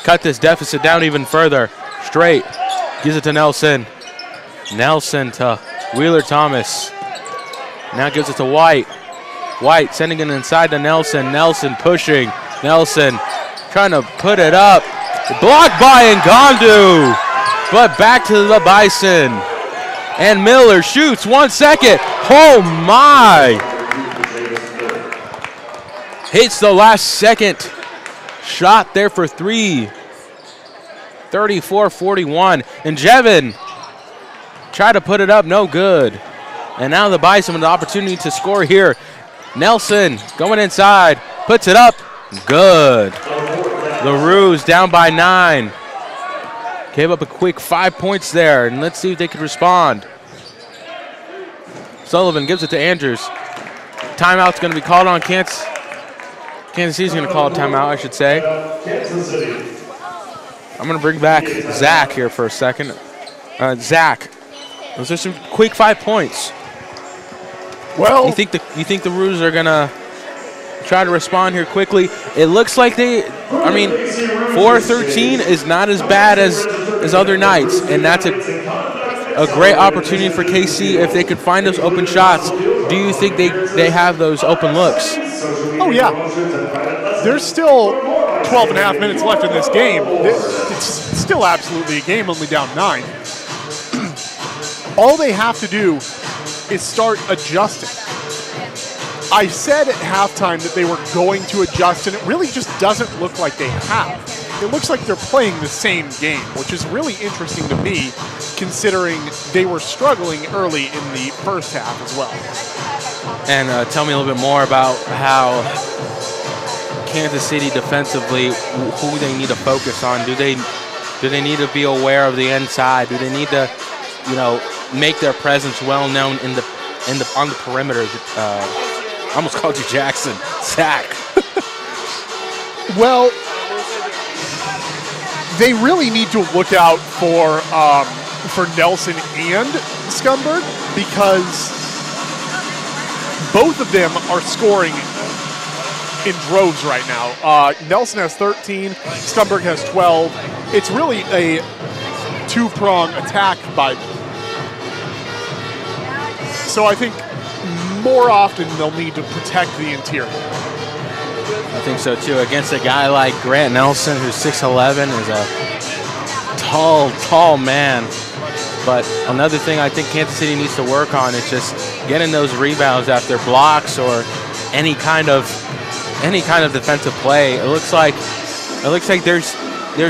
cut this deficit down even further. Straight gives it to Nelson. Nelson to Wheeler Thomas. Now gives it to White. White sending it inside to Nelson. Nelson pushing. Nelson trying to put it up. Blocked by Ngandu, but back to the Bison. And Miller shoots 1 second. Oh my! Hits the last second shot there for 3. 34-41. And Jevin tried to put it up, no good. And now the Bison with the opportunity to score here. Nelson going inside, puts it up, good. The Roos down by 9. Gave up a quick 5 points there, and let's see if they can respond. Sullivan gives it to Andrews. Timeout's going to be called on Kansas. Kansas City's going to call a timeout, I should say. I'm going to bring back Zach here for a second. Zach, those are some quick 5 points. Well, You think the Roos are going to try to respond here quickly? It looks like 4-13 is not as bad as other nights, and that's a great opportunity for KC if they could find those open shots. Do you think they have those open looks? oh yeah. There's still 12 and a half minutes left in this game. It's still absolutely a game, only down 9. All they have to do is start adjusting. I said at halftime that they were going to adjust, and it really just doesn't look like they have. It looks like they're playing the same game, which is really interesting to me, considering they were struggling early in the first half as well. And tell me a little bit more about how Kansas City defensively, who they need to focus on. Do they need to be aware of the inside? Do they need to, make their presence well known on the perimeter? I almost called you Jackson. Zach. Well, they really need to look out for Nelson and Scumberg, because both of them are scoring in droves right now. Nelson has 13, Scumberg has 12. It's really a two-prong attack by them. So I think more often they'll need to protect the interior. I think so too. Against a guy like Grant Nelson, who's 6'11", is a tall man. But another thing I think Kansas City needs to work on is just getting those rebounds after blocks or any kind of defensive play. It looks like there's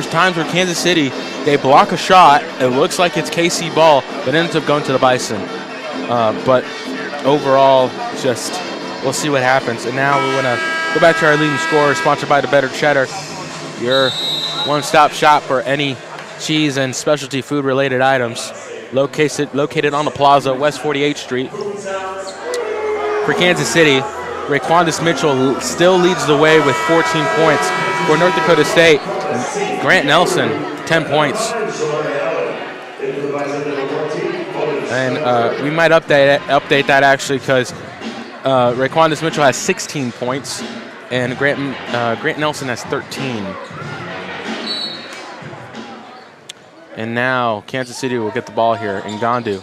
times where Kansas City, they block a shot. It looks like it's KC ball, but ends up going to the Bison. But overall, just we'll see what happens. And now we want to go back to our leading scorer, sponsored by the Better Cheddar, your one-stop shop for any cheese and specialty food-related items, located on the plaza, West 48th Street. For Kansas City, Raquandis Mitchell still leads the way with 14 points. For North Dakota State, Grant Nelson, 10 points. And we might update that actually, because Raquandis Mitchell has 16 points, and Grant Nelson has 13. And now Kansas City will get the ball here. Ngandu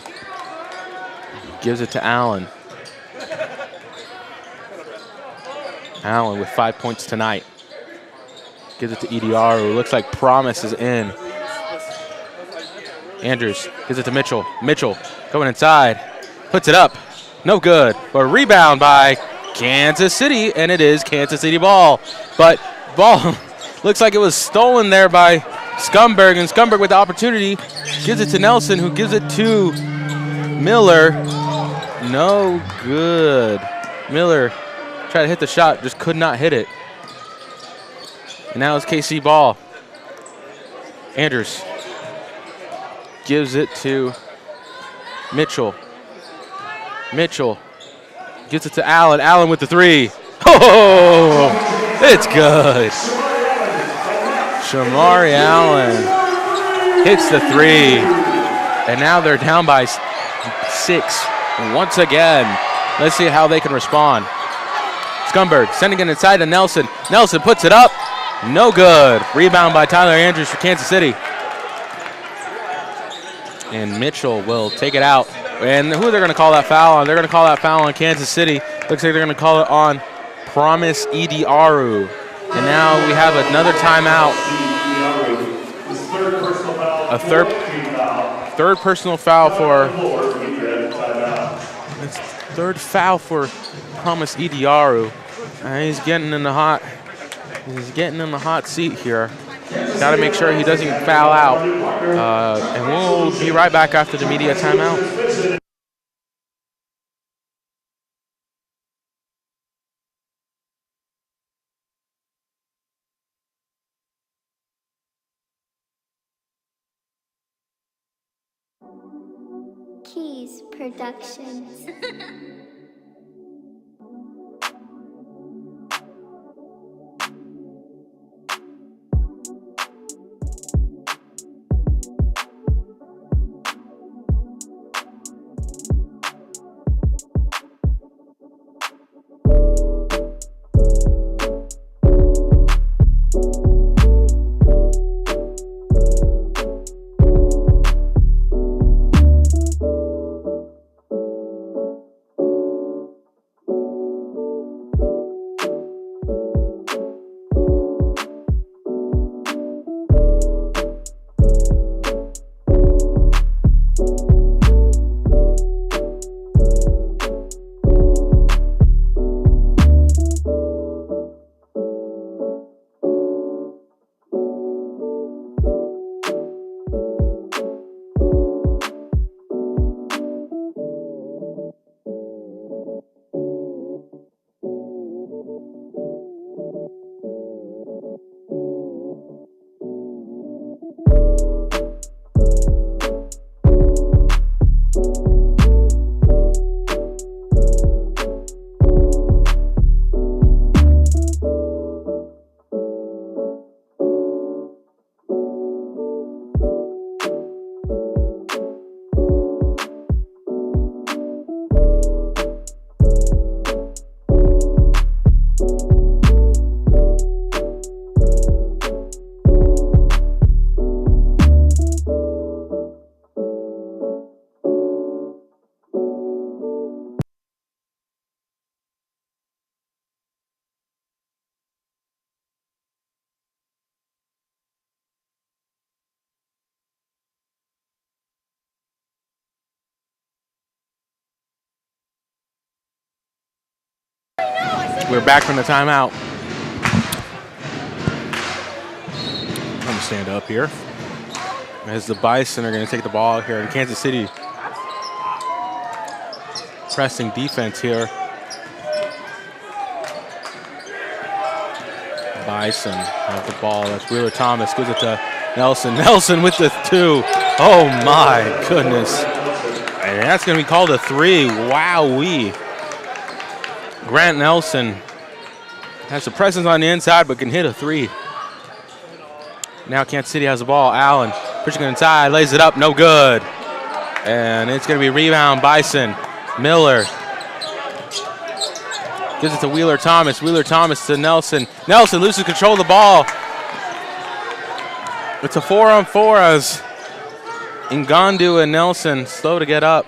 gives it to Allen. Allen with 5 points tonight. Gives it to Idiaru. Looks like Promise is in. Andrews gives it to Mitchell. Mitchell going inside. Puts it up. No good. But a rebound by Kansas City, and it is Kansas City ball. But ball looks like it was stolen there by Scumberg, and Scumberg with the opportunity gives it to Nelson, who gives it to Miller. No good. Miller tried to hit the shot, just could not hit it. And now it's KC ball. Andrews gives it to Mitchell. Mitchell gives it to Allen. Allen with the three. Oh, it's good. Shamari Allen hits the three. And now they're down by 6 once again. Let's see how they can respond. Scumberg sending it inside to Nelson. Nelson puts it up. No good. Rebound by Tyler Andrews for Kansas City. And Mitchell will take it out. And who are they going to call that foul on? They're going to call that foul on Kansas City. Looks like they're going to call it on Promise Idiaru. And now we have another timeout. A third personal foul for Promise Idiaru. He's getting in the hot seat here. Got to make sure he doesn't foul out. And we'll be right back after the media timeout. Keys Productions. We're back from the timeout. I'm going to stand up here as the Bison are going to take the ball here in Kansas City. Pressing defense here. Bison have the ball. That's Wheeler Thomas. Gives it to Nelson. Nelson with the 2. Oh my goodness. And that's going to be called a 3. Wowee. Grant Nelson has some presence on the inside, but can hit a 3. Now Kansas City has the ball. Allen pushing it inside, lays it up, no good. And it's going to be rebound, Bison. Miller gives it to Wheeler Thomas. Wheeler Thomas to Nelson. Nelson loses control of the ball. It's a 4-on-4 as Ngandu and Nelson slow to get up.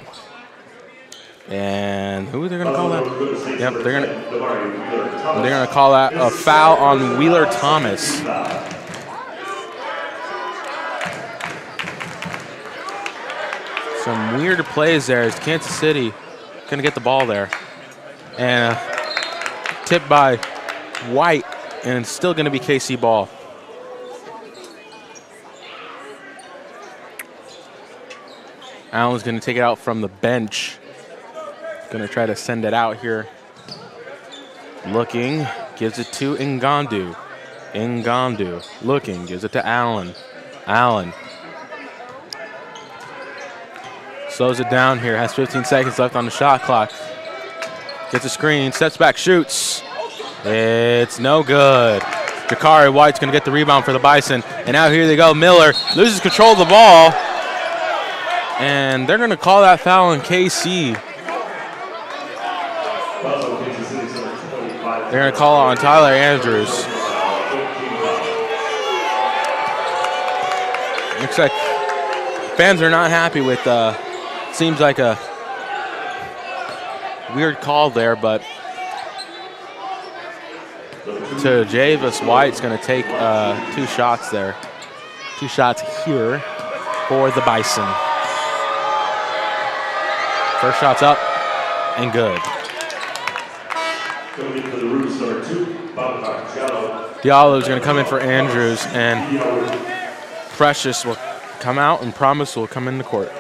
And who are they going to call that? Yep, they're going to call that a foul on Wheeler Thomas. Some weird plays there as Kansas City going to get the ball there. And tipped by White, and it's still going to be KC ball. Allen's going to take it out from the bench. Going to try to send it out here. Looking, gives it to Ngandu. Ngandu, looking, gives it to Allen. Allen slows it down here, has 15 seconds left on the shot clock. Gets a screen, steps back, shoots. It's no good. Jakari White's going to get the rebound for the Bison. And now here they go, Miller loses control of the ball. And they're going to call that foul on KC. They're going to call it on Tyler Andrews. Looks like fans are not happy with, seems like a weird call there, but to Javis White's going to take 2 shots there. 2 shots here for the Bison. First shot's up and good. Diallo's going to come in for Andrews, and Precious will come out, and Promise will come in the court.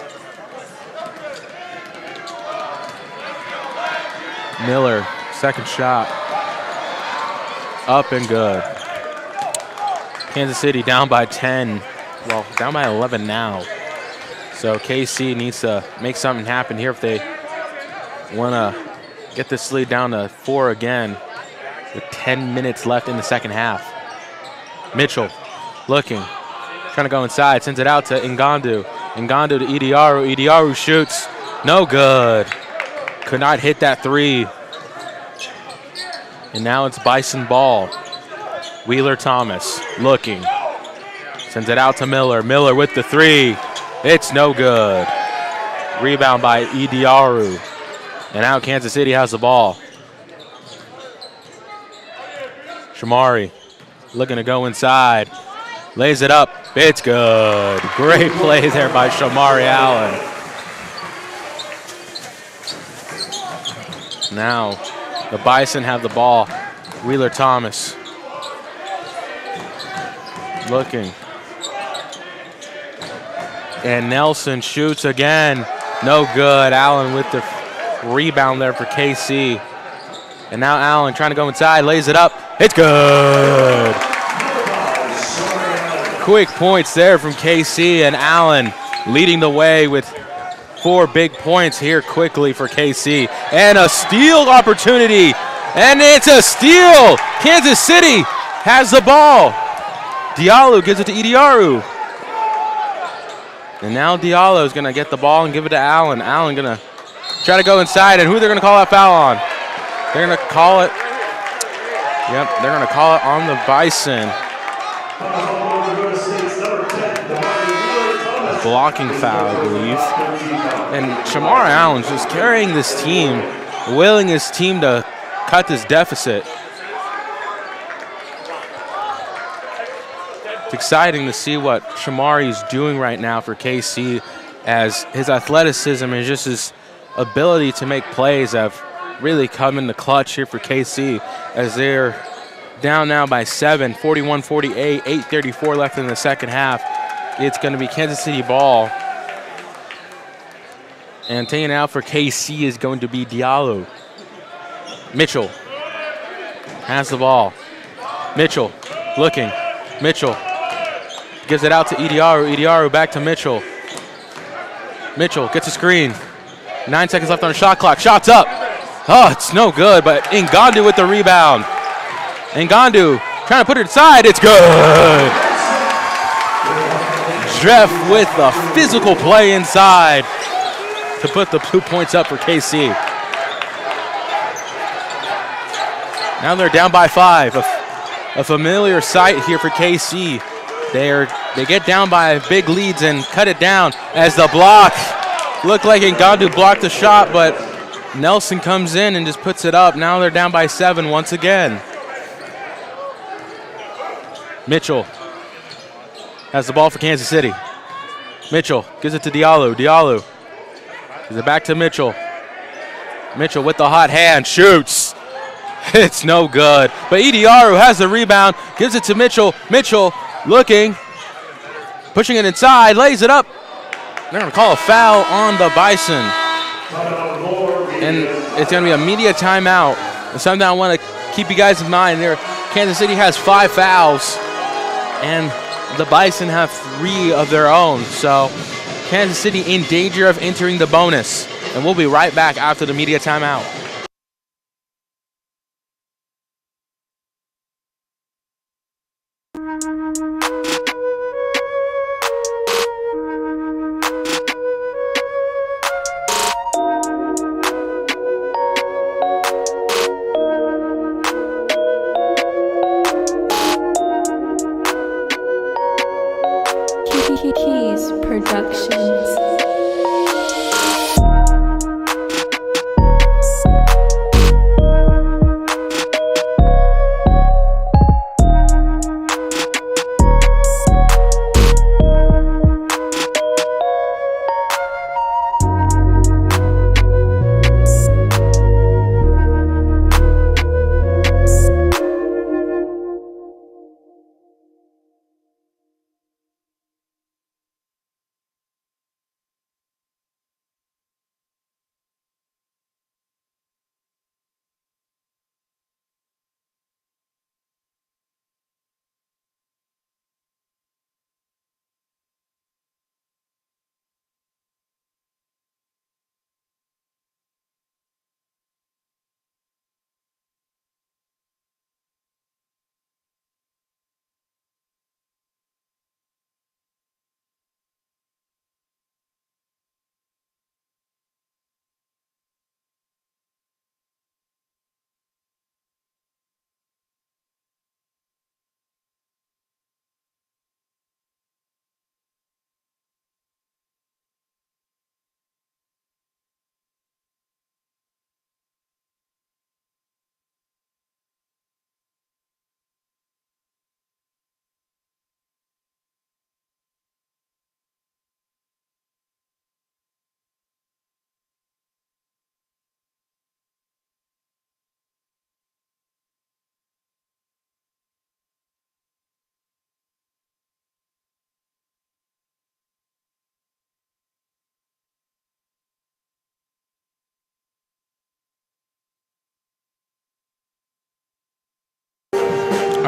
Miller, second shot. Up and good. Kansas City down by 10. Well, down by 11 now. So KC needs to make something happen here if they want to get this lead down to 4 again with 10 minutes left in the second half. Mitchell looking, trying to go inside, sends it out to Ngandu. Ngandu to Idiaru. Idiaru shoots, no good. Could not hit that 3. And now it's Bison ball. Wheeler Thomas looking, sends it out to Miller. Miller with the 3. It's no good. Rebound by Idiaru. And now Kansas City has the ball. Shamari looking to go inside. Lays it up. It's good. Great play there by Shamari Allen. Now the Bison have the ball. Wheeler Thomas looking. And Nelson shoots again. No good. Allen with the rebound there for KC. And now Allen trying to go inside, lays it up. It's good. Quick points there from KC, and Allen leading the way with 4 big points here quickly for KC. And a steal opportunity. And it's a steal. Kansas City has the ball. Diallo gives it to Idiaru. And now Diallo is going to get the ball and give it to Allen. Allen going to try to go inside, and who they're going to call that foul on? They're going to call it. Yep, they're going to call it on the Bison. Blocking foul, I believe. And Shamar Allen's just carrying this team, willing his team to cut this deficit. It's exciting to see what Shamari is doing right now for KC, as his athleticism and just his ability to make plays have really come in the clutch here for KC, as they're down now by 7, 41-48, 8:34 left in the second half. It's going to be Kansas City ball. And taking it out for KC is going to be Diallo. Mitchell has the ball. Mitchell looking. Mitchell gives it out to Idiaru. Idiaru back to Mitchell. Mitchell gets a screen. 9 seconds left on the shot clock. Shots up. Oh, it's no good, but Ngandu with the rebound. Ngandu trying to put it inside. It's good. Jeff with the physical play inside to put the 2 points up for KC. Now they're down by 5. A familiar sight here for KC. They get down by big leads and cut it down as the block. Looked like Ngandu blocked the shot, but Nelson comes in and just puts it up. Now they're down by 7 once again. Mitchell has the ball for Kansas City. Mitchell gives it to Diallo. Diallo gives it back to Mitchell. Mitchell with the hot hand, shoots. It's no good. But Idiaru has the rebound, gives it to Mitchell. Mitchell looking, pushing it inside, lays it up. They're going to call a foul on the Bison. And it's going to be a media timeout. And something I want to keep you guys in mind there. Kansas City has 5 fouls, and the Bison have 3 of their own. So Kansas City in danger of entering the bonus. And we'll be right back after the media timeout. Keys Productions.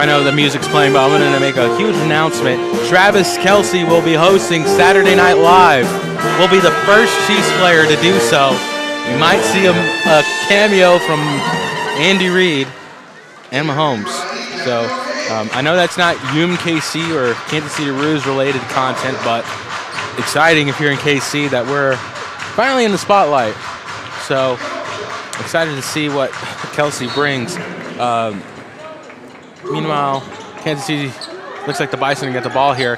I know the music's playing, but I'm going to make a huge announcement. Travis Kelce will be hosting Saturday Night Live. Will be the first Chiefs player to do so. You might see a cameo from Andy Reid and Mahomes. So I know that's not UMKC or Kansas City Roos related content, but exciting if you're in KC that we're finally in the spotlight. So excited to see what Kelce brings. Meanwhile, Kansas City looks like the Bison get the ball here.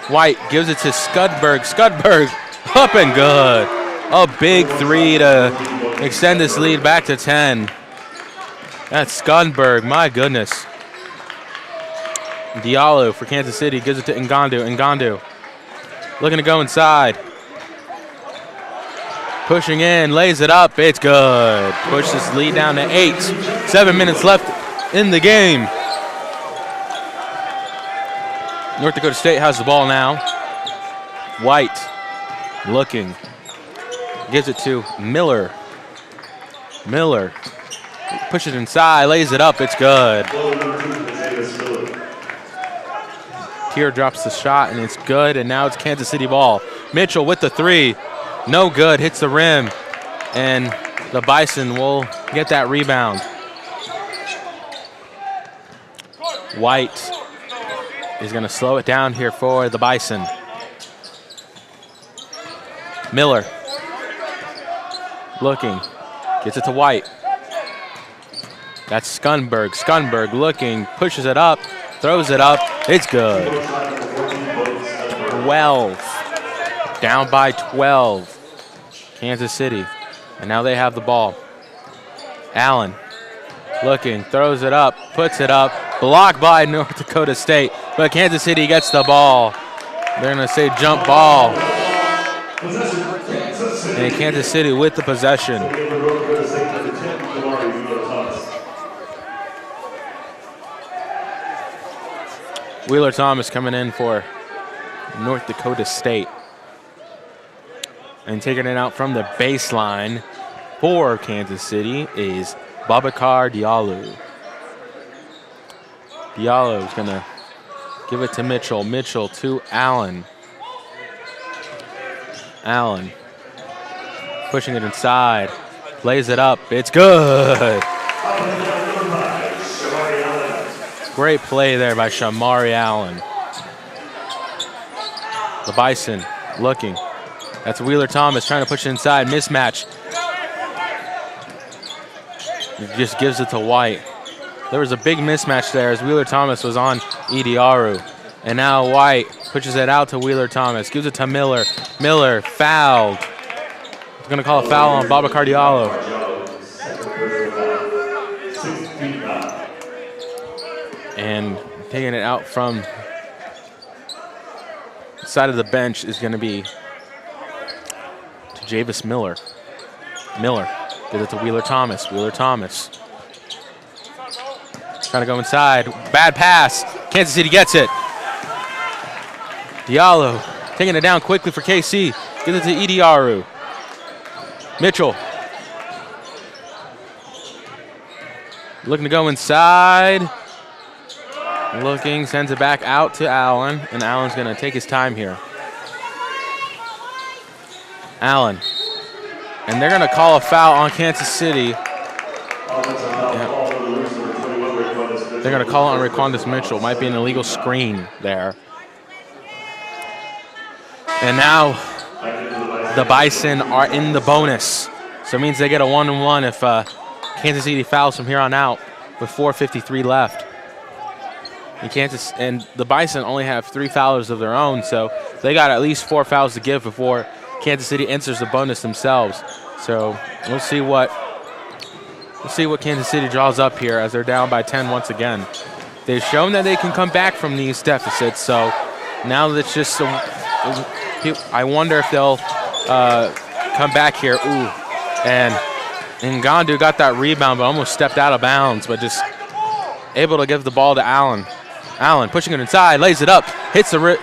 White gives it to Scudberg. Scudberg up and good. A big three to extend this lead back to 10. That's Scudberg, my goodness. Diallo for Kansas City gives it to Ngandu. Ngandu looking to go inside. Pushing in, lays it up, it's good. Push this lead down to 8. 7 minutes left in the game. North Dakota State has the ball now. White looking. Gives it to Miller. Miller pushes it inside, lays it up, it's good. Tier drops the shot, and it's good, and now it's Kansas City ball. Mitchell with the three. No good, hits the rim, and the Bison will get that rebound. White is going to slow it down here for the Bison. Miller looking, gets it to White. That's Scunberg. Scunberg looking, pushes it up, throws it up. It's good. 12. Down by 12. Kansas City. And now they have the ball. Allen looking, throws it up, puts it up. Blocked by North Dakota State. But Kansas City gets the ball. They're going to say jump ball. And Kansas City with the possession. Wheeler Thomas coming in for North Dakota State. And taking it out from the baseline for Kansas City is Babacar Diallo. Diallo is going to give it to Mitchell. Mitchell to Allen. Allen pushing it inside. Lays it up. It's good. Great play there by Shamari Allen. The Bison looking. That's Wheeler Thomas trying to push it inside. Mismatch. He just gives it to White. There was a big mismatch there as Wheeler Thomas was on Ediaru. And now White pushes it out to Wheeler Thomas. Gives it to Miller. Miller fouled. He's going to call a foul on Babacar Diallo. And taking it out from the side of the bench is going to be to Javis Miller. Miller gives it to Wheeler Thomas. Wheeler Thomas trying to go inside. Bad pass. Kansas City gets it. Diallo taking it down quickly for KC. Gives it to Ediaru. Mitchell looking to go inside. Looking, sends it back out to Allen, and Allen's going to take his time here. Allen. And they're going to call a foul on Kansas City. Yep. They're going to call it on Raquandis Mitchell. Might be an illegal screen there. And now the Bison are in the bonus. So it means they get a 1-and-1 if Kansas City fouls from here on out with 4:53 left. And the Bison only have 3 foulers of their own, so they got at least 4 fouls to give before Kansas City enters the bonus themselves. So we'll see what Kansas City draws up here as they're down by 10 once again. They've shown that they can come back from these deficits, so now that's just I wonder if they'll come back here. Ooh, and Ngandu got that rebound, but almost stepped out of bounds, but just able to give the ball to Allen. Allen pushing it inside, lays it up, hits the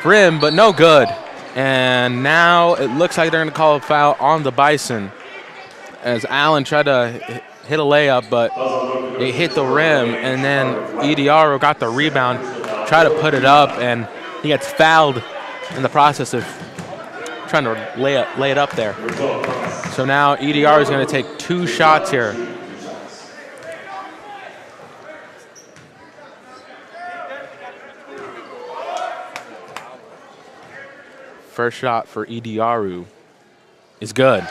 rim, but no good. And now it looks like they're going to call a foul on the Bison as Allen tried to hit a layup, but it hit the rim, and then Idiaro got the rebound, tried to put it up, and he gets fouled in the process of trying to lay it up there. So now Idiaro is going to take 2 shots here. First shot for Idiaro is good.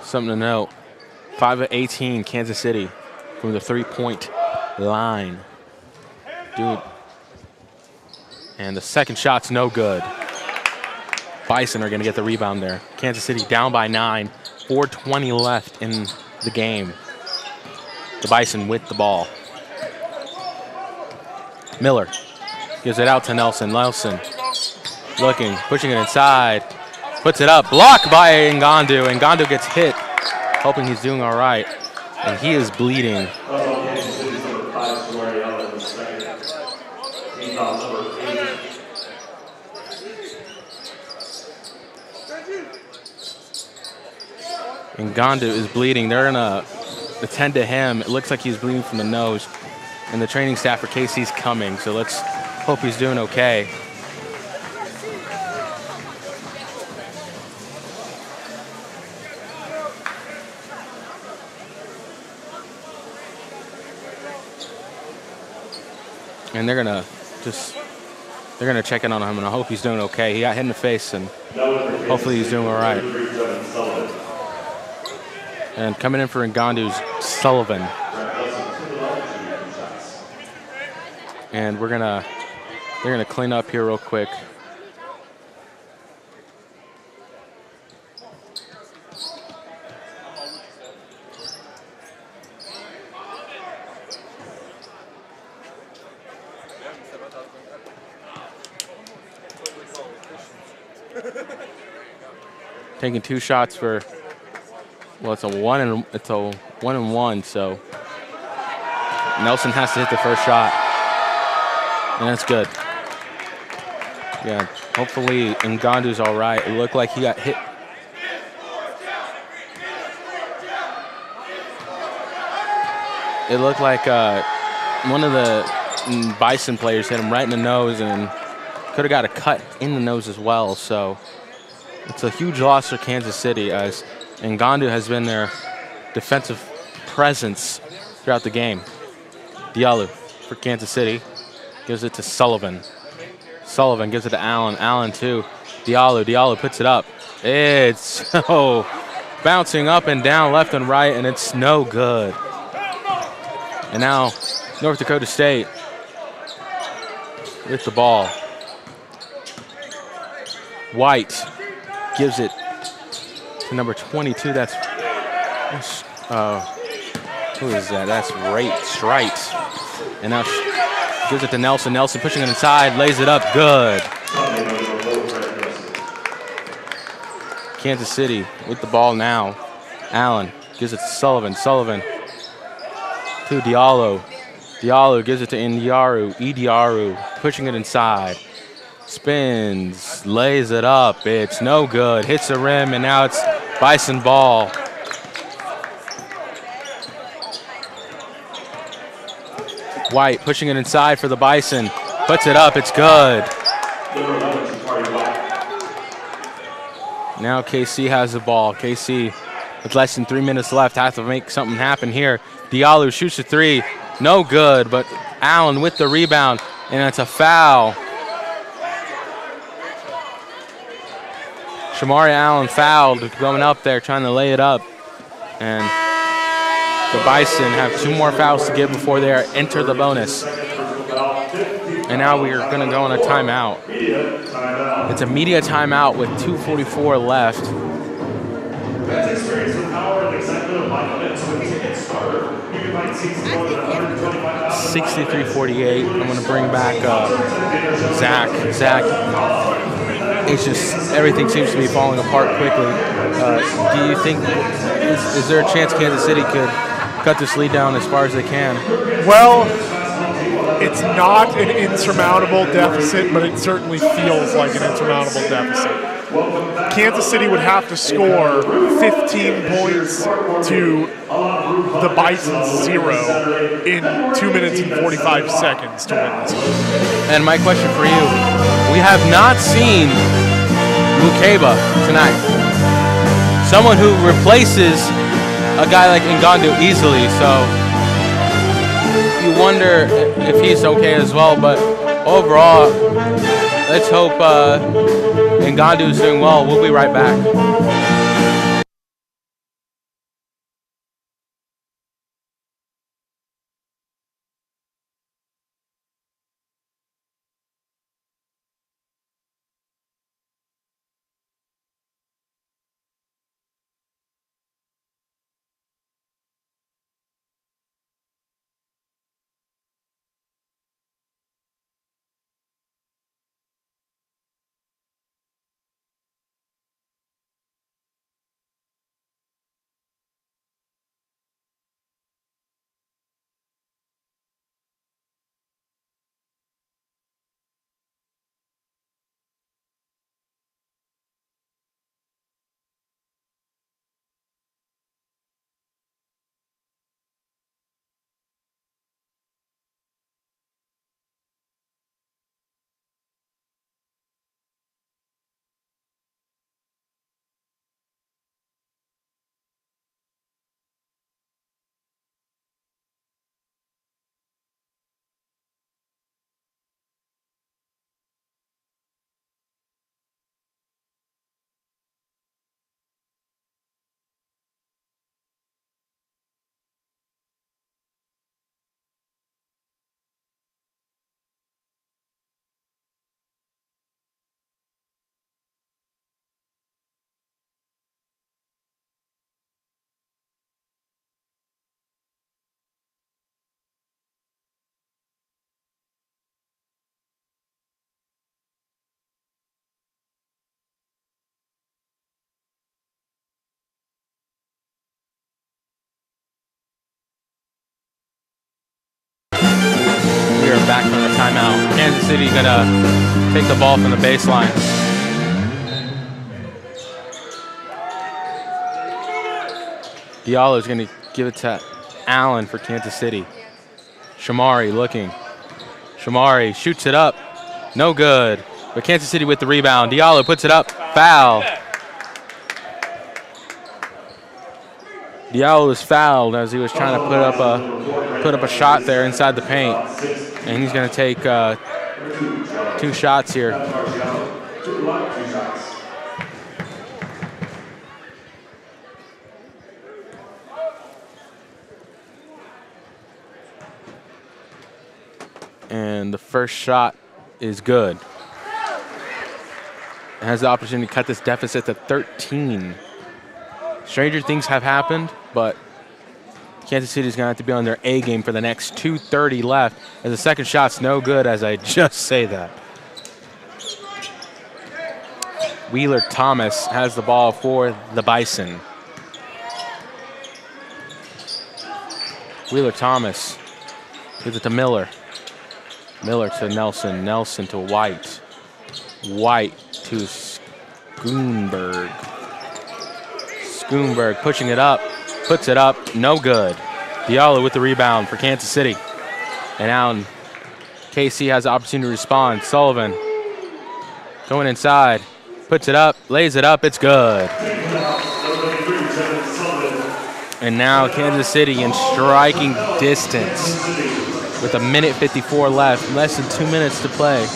Something to note, 5 of 18, Kansas City from the 3-point line. Dude. And the second shot's no good. Bison are gonna get the rebound there. Kansas City down by 9, 4:20 left in the game. The Bison with the ball. Miller gives it out to Nelson. Nelson looking, pushing it inside. Puts it up, blocked by Ngandu. Ngandu gets hit, hoping he's doing all right. And he is bleeding. Ngandu is bleeding. They're gonna attend to him. It looks like he's bleeding from the nose. And the training staff for KC's coming, so let's hope he's doing okay. And they're gonna check in on him, and I hope he's doing okay. He got hit in the face, and hopefully he's doing all right. And coming in for Ngandu's Sullivan. And they're gonna clean up here real quick. Taking 2 shots for, well, it's a one and one, so Nelson has to hit the first shot, and that's good. Yeah, hopefully Ngandu's all right. It looked like he got hit. It looked like one of the Bison players hit him right in the nose, and could have got a cut in the nose as well. So it's a huge loss for Kansas City, as Ngandu has been their defensive presence throughout the game. Diallo for Kansas City gives it to Sullivan. Sullivan gives it to Allen. Allen to Diallo. Diallo puts it up. It's so bouncing up and down, left and right, and it's no good. And now North Dakota State with the ball. White gives it to number 22. That's who is that? That's Strite. And now gives it to Nelson. Nelson pushing it inside, lays it up, good. Kansas City with the ball now. Allen gives it to Sullivan. Sullivan to Diallo. Diallo gives it to Idiaro. Idiaro pushing it inside. Spins, lays it up. It's no good. Hits the rim, and now it's Bison ball. White pushing it inside for the Bison. Puts it up. It's good. Now KC has the ball. KC, with less than 3 minutes left, has to make something happen here. Diallo shoots a 3. No good, but Allen with the rebound, and it's a foul. Shamari Allen fouled, going up there, trying to lay it up. And the Bison have 2 more fouls to give before they enter the bonus. And now we are going to go on a timeout. It's a media timeout with 2:44 left. 63-48. I'm going to bring back Zach. Zach, it's just everything seems to be falling apart quickly. Do you think, is there a chance Kansas City could cut this lead down as far as they can? Well, It's not an insurmountable deficit, but it certainly feels like an insurmountable deficit. Kansas City would have to score 15 points to the Bison's 0 in 2 minutes and 45 seconds to win this game. And my question for you, we have not seen Mukeba tonight. Someone who replaces a guy like Ngannou easily, so you wonder if he's okay as well, but overall, let's hope Ngannou is doing well. We'll be right back. We are back from the timeout. Kansas City gonna take the ball from the baseline. Diallo is gonna give it to Allen for Kansas City. Shamari looking. Shamari shoots it up. No good. But Kansas City with the rebound. Diallo puts it up. Foul. Diallo was fouled as he was trying to put up a shot there inside the paint, and he's going to take 2 shots here. And the first shot is good. It has the opportunity to cut this deficit to 13. Stranger things have happened, but Kansas City is going to have to be on their A game for the next 2:30 left, as the second shot's no good, as I just say that. Wheeler Thomas has the ball for the Bison. Wheeler Thomas gives it to Miller. Miller to Nelson. Nelson to White. White to Schoonberg. Schoonberg pushing it up. Puts it up. No good. Diallo with the rebound for Kansas City. And Allen. KC has the opportunity to respond. Sullivan going inside. Puts it up. Lays it up. It's good. And now Kansas City in striking distance with 1:54 left. Less than 2 minutes to play.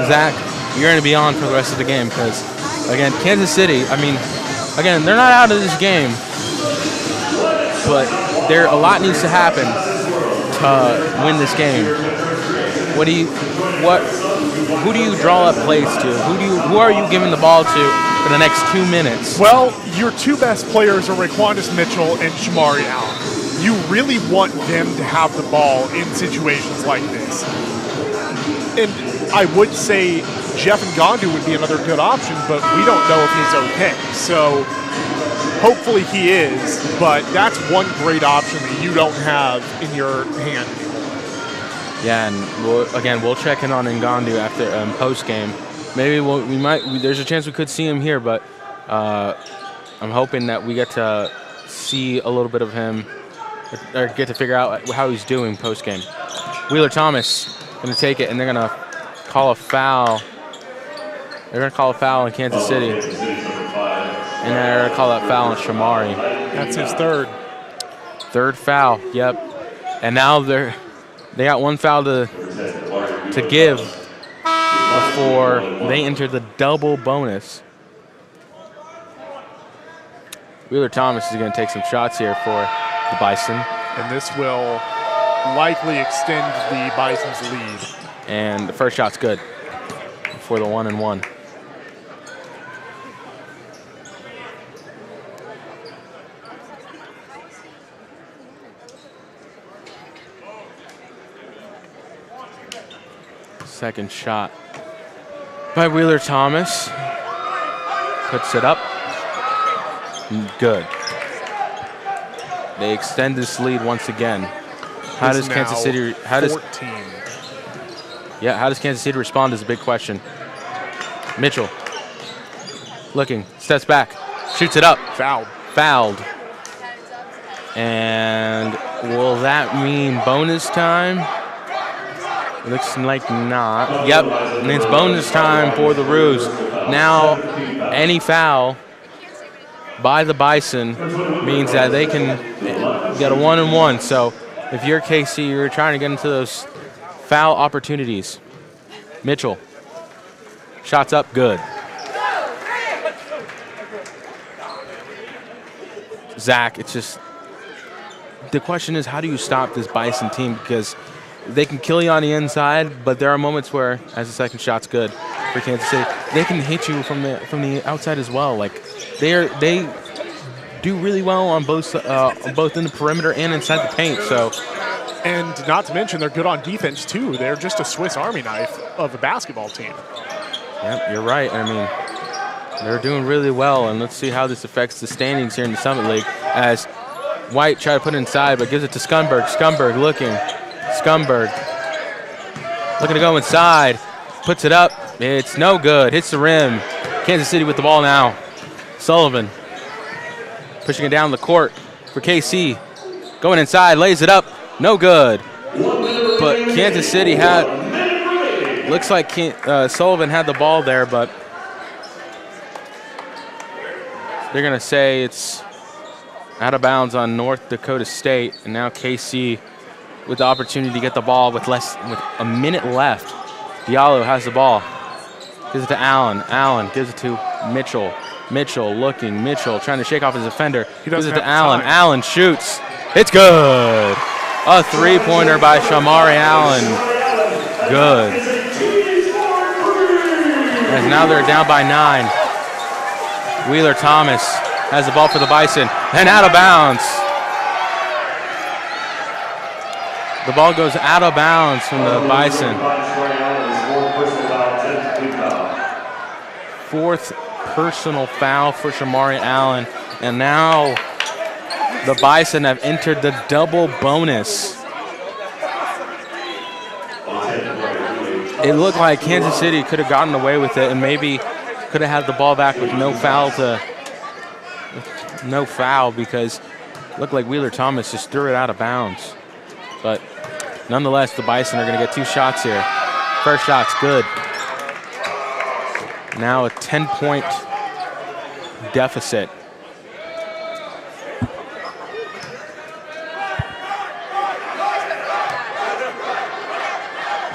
Zach, you're going to be on for the rest of the game because, again, Kansas City, I mean, again, they're not out of this game, but a lot needs to happen to win this game. Who do you draw up plays to? Who are you giving the ball to for the next 2 minutes? Well, your 2 best players are Raquandis Mitchell and Shamari Allen. You really want them to have the ball in situations like this. And I would say Jeff Ngannou would be another good option, but we don't know if he's okay. So Hopefully he is, but that's one great option that you don't have in your hand anymore. Yeah, and we'll check in on Ngandu after post game. Maybe there's a chance we could see him here, but I'm hoping that we get to see a little bit of him or get to figure out how he's doing post game. Wheeler Thomas going to take it, and they're going to call a foul. They're going to call a foul in Kansas City. And they're going to call that foul on Shamari. That's his third. Third foul, yep. And now they got one foul to give before they enter the double bonus. Wheeler Thomas is going to take some shots here for the Bison. And this will likely extend the Bison's lead. And the first shot's good for the 1-and-1. Second shot by Wheeler Thomas. Puts it up. Good. They extend this lead once again. How does Kansas City? How does Kansas City respond is a big question. Mitchell looking, steps back, shoots it up. Fouled. And will that mean bonus time? Looks like not. Yep, and it's bonus time for the Roos. Now, any foul by the Bison means that they can get a 1-and-1. So if you're KC, you're trying to get into those foul opportunities. Mitchell, shots up, good. Zach, it's just, the question is, how do you stop this Bison team? Because they can kill you on the inside, but there are moments where, as the second shot's good for Kansas City, they can hit you from the outside as well. Like they do really well on both in the perimeter and inside the paint. So, and not to mention they're good on defense too. They're just a Swiss Army knife of a basketball team. Yep, you're right. I mean, they're doing really well, and let's see how this affects the standings here in the Summit League. As White tried to put it inside, but gives it to Scumberg. Scumberg looking. Scumberg looking to go inside, puts it up. It's no good, hits the rim. Kansas City with the ball now. Sullivan pushing it down the court for KC. Going inside, lays it up, no good. But Kansas City looks like Sullivan had the ball there, but they're going to say it's out of bounds on North Dakota State, and now KC with the opportunity to get the ball with a minute left. Diallo has the ball. Gives it to Allen. Allen gives it to Mitchell. Mitchell looking. Mitchell trying to shake off his defender. Gives it to Allen. Allen shoots. It's good. A three-pointer by Shamari Allen. Good. And now they're down by 9. Wheeler Thomas has the ball for the Bison. And out of bounds. The ball goes out of bounds from the Bison. Fourth personal foul for Shamari Allen. And now the Bison have entered the double bonus. It looked like Kansas City could have gotten away with it and maybe could have had the ball back with no foul because it looked like Wheeler Thomas just threw it out of bounds. But nonetheless, the Bison are going to get 2 shots here. First shot's good. Now a 10-point deficit.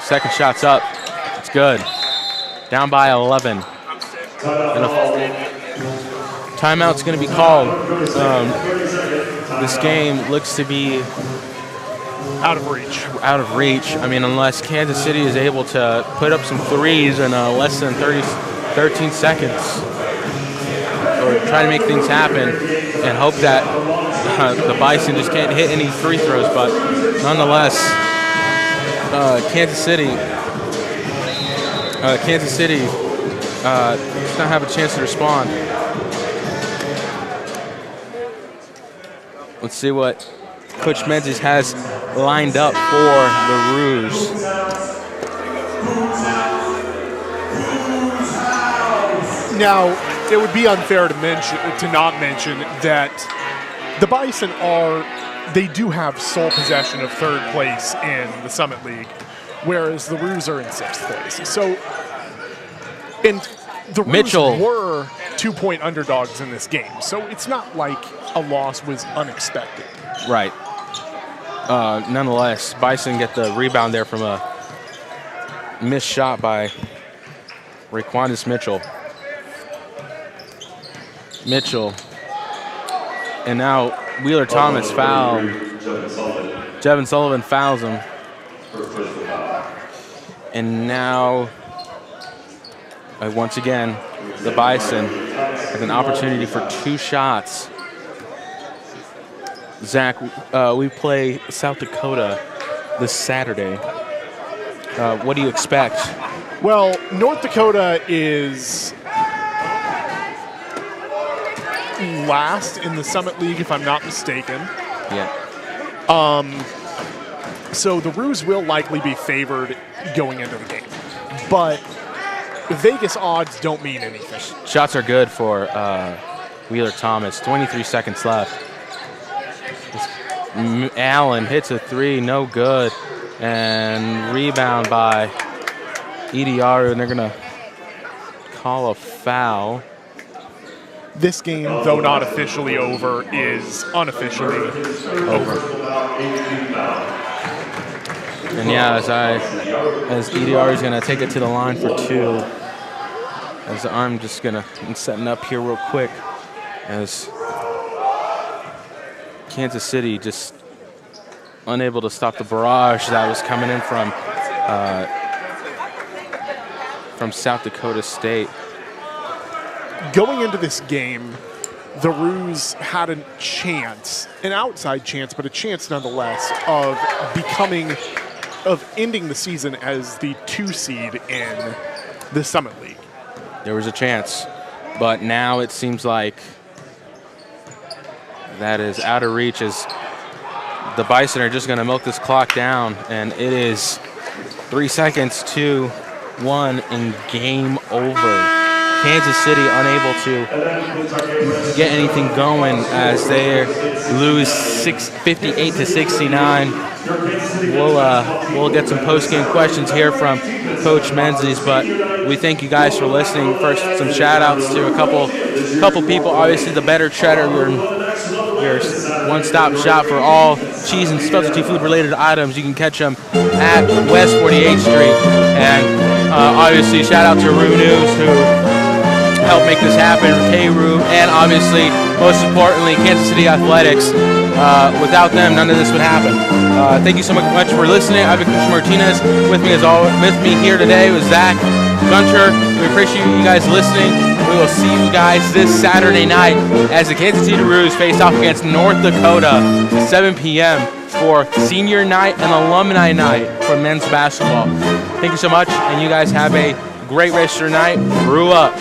Second shot's up. It's good. Down by 11. And timeout's going to be called. This game looks to be out of reach. Out of reach. I mean, unless Kansas City is able to put up some threes in less than 13 seconds, or try to make things happen, and hope that the Bison just can't hit any free throws. But nonetheless, Kansas City does not have a chance to respond. Let's see what Coach Menzies has lined up for the Roos. Now, it would be unfair to not mention that the Bison they do have sole possession of third place in the Summit League, whereas the Roos are in sixth place. So, and the Roos were 2-point underdogs in this game, so it's not like a loss was unexpected. Right. Nonetheless, Bison get the rebound there from a missed shot by Raquandis Mitchell. And now Wheeler Thomas fouled. Jevin Sullivan fouls him. And now, once again, the Bison have an opportunity for 2 shots. Zach, we play South Dakota this Saturday. What do you expect? Well, North Dakota is last in the Summit League, if I'm not mistaken. Yeah. So the Roos will likely be favored going into the game. But Vegas odds don't mean anything. Shots are good for Wheeler Thomas. 23 seconds left. Allen hits a 3, no good. And rebound by Idiaru, and they're going to call a foul. This game, though not officially over, is unofficially over. And yeah, as Idiaru is going to take it to the line for 2. As I'm just going to, I'm setting up here real quick. As Kansas City just unable to stop the barrage that was coming in from South Dakota State. Going into this game, the Roos had a chance, an outside chance, but a chance nonetheless, of ending the season as the 2 seed in the Summit League. There was a chance, but now it seems like that is out of reach as the Bison are just going to milk this clock down, and it is 3 seconds to 1 and game over. Kansas City unable to get anything going as they lose 58-69. We'll get some post-game questions here from Coach Menzies, but we thank you guys for listening. First, some shout-outs to a couple people. Obviously, the Better Cheddar, your one-stop shop for all cheese and specialty food-related items. You can catch them at West 48th Street. And obviously, shout-out to Roo News, who help make this happen, Roo, and obviously, most importantly, Kansas City Athletics. Without them, none of this would happen. Thank you so much for listening. I've been Coach Martinez. With me here today was Zach Gunter. We appreciate you guys listening. We will see you guys this Saturday night as the Kansas City Roos face off against North Dakota, 7 p.m. for senior night and alumni night for men's basketball. Thank you so much, and you guys have a great rest of your night. Brew up.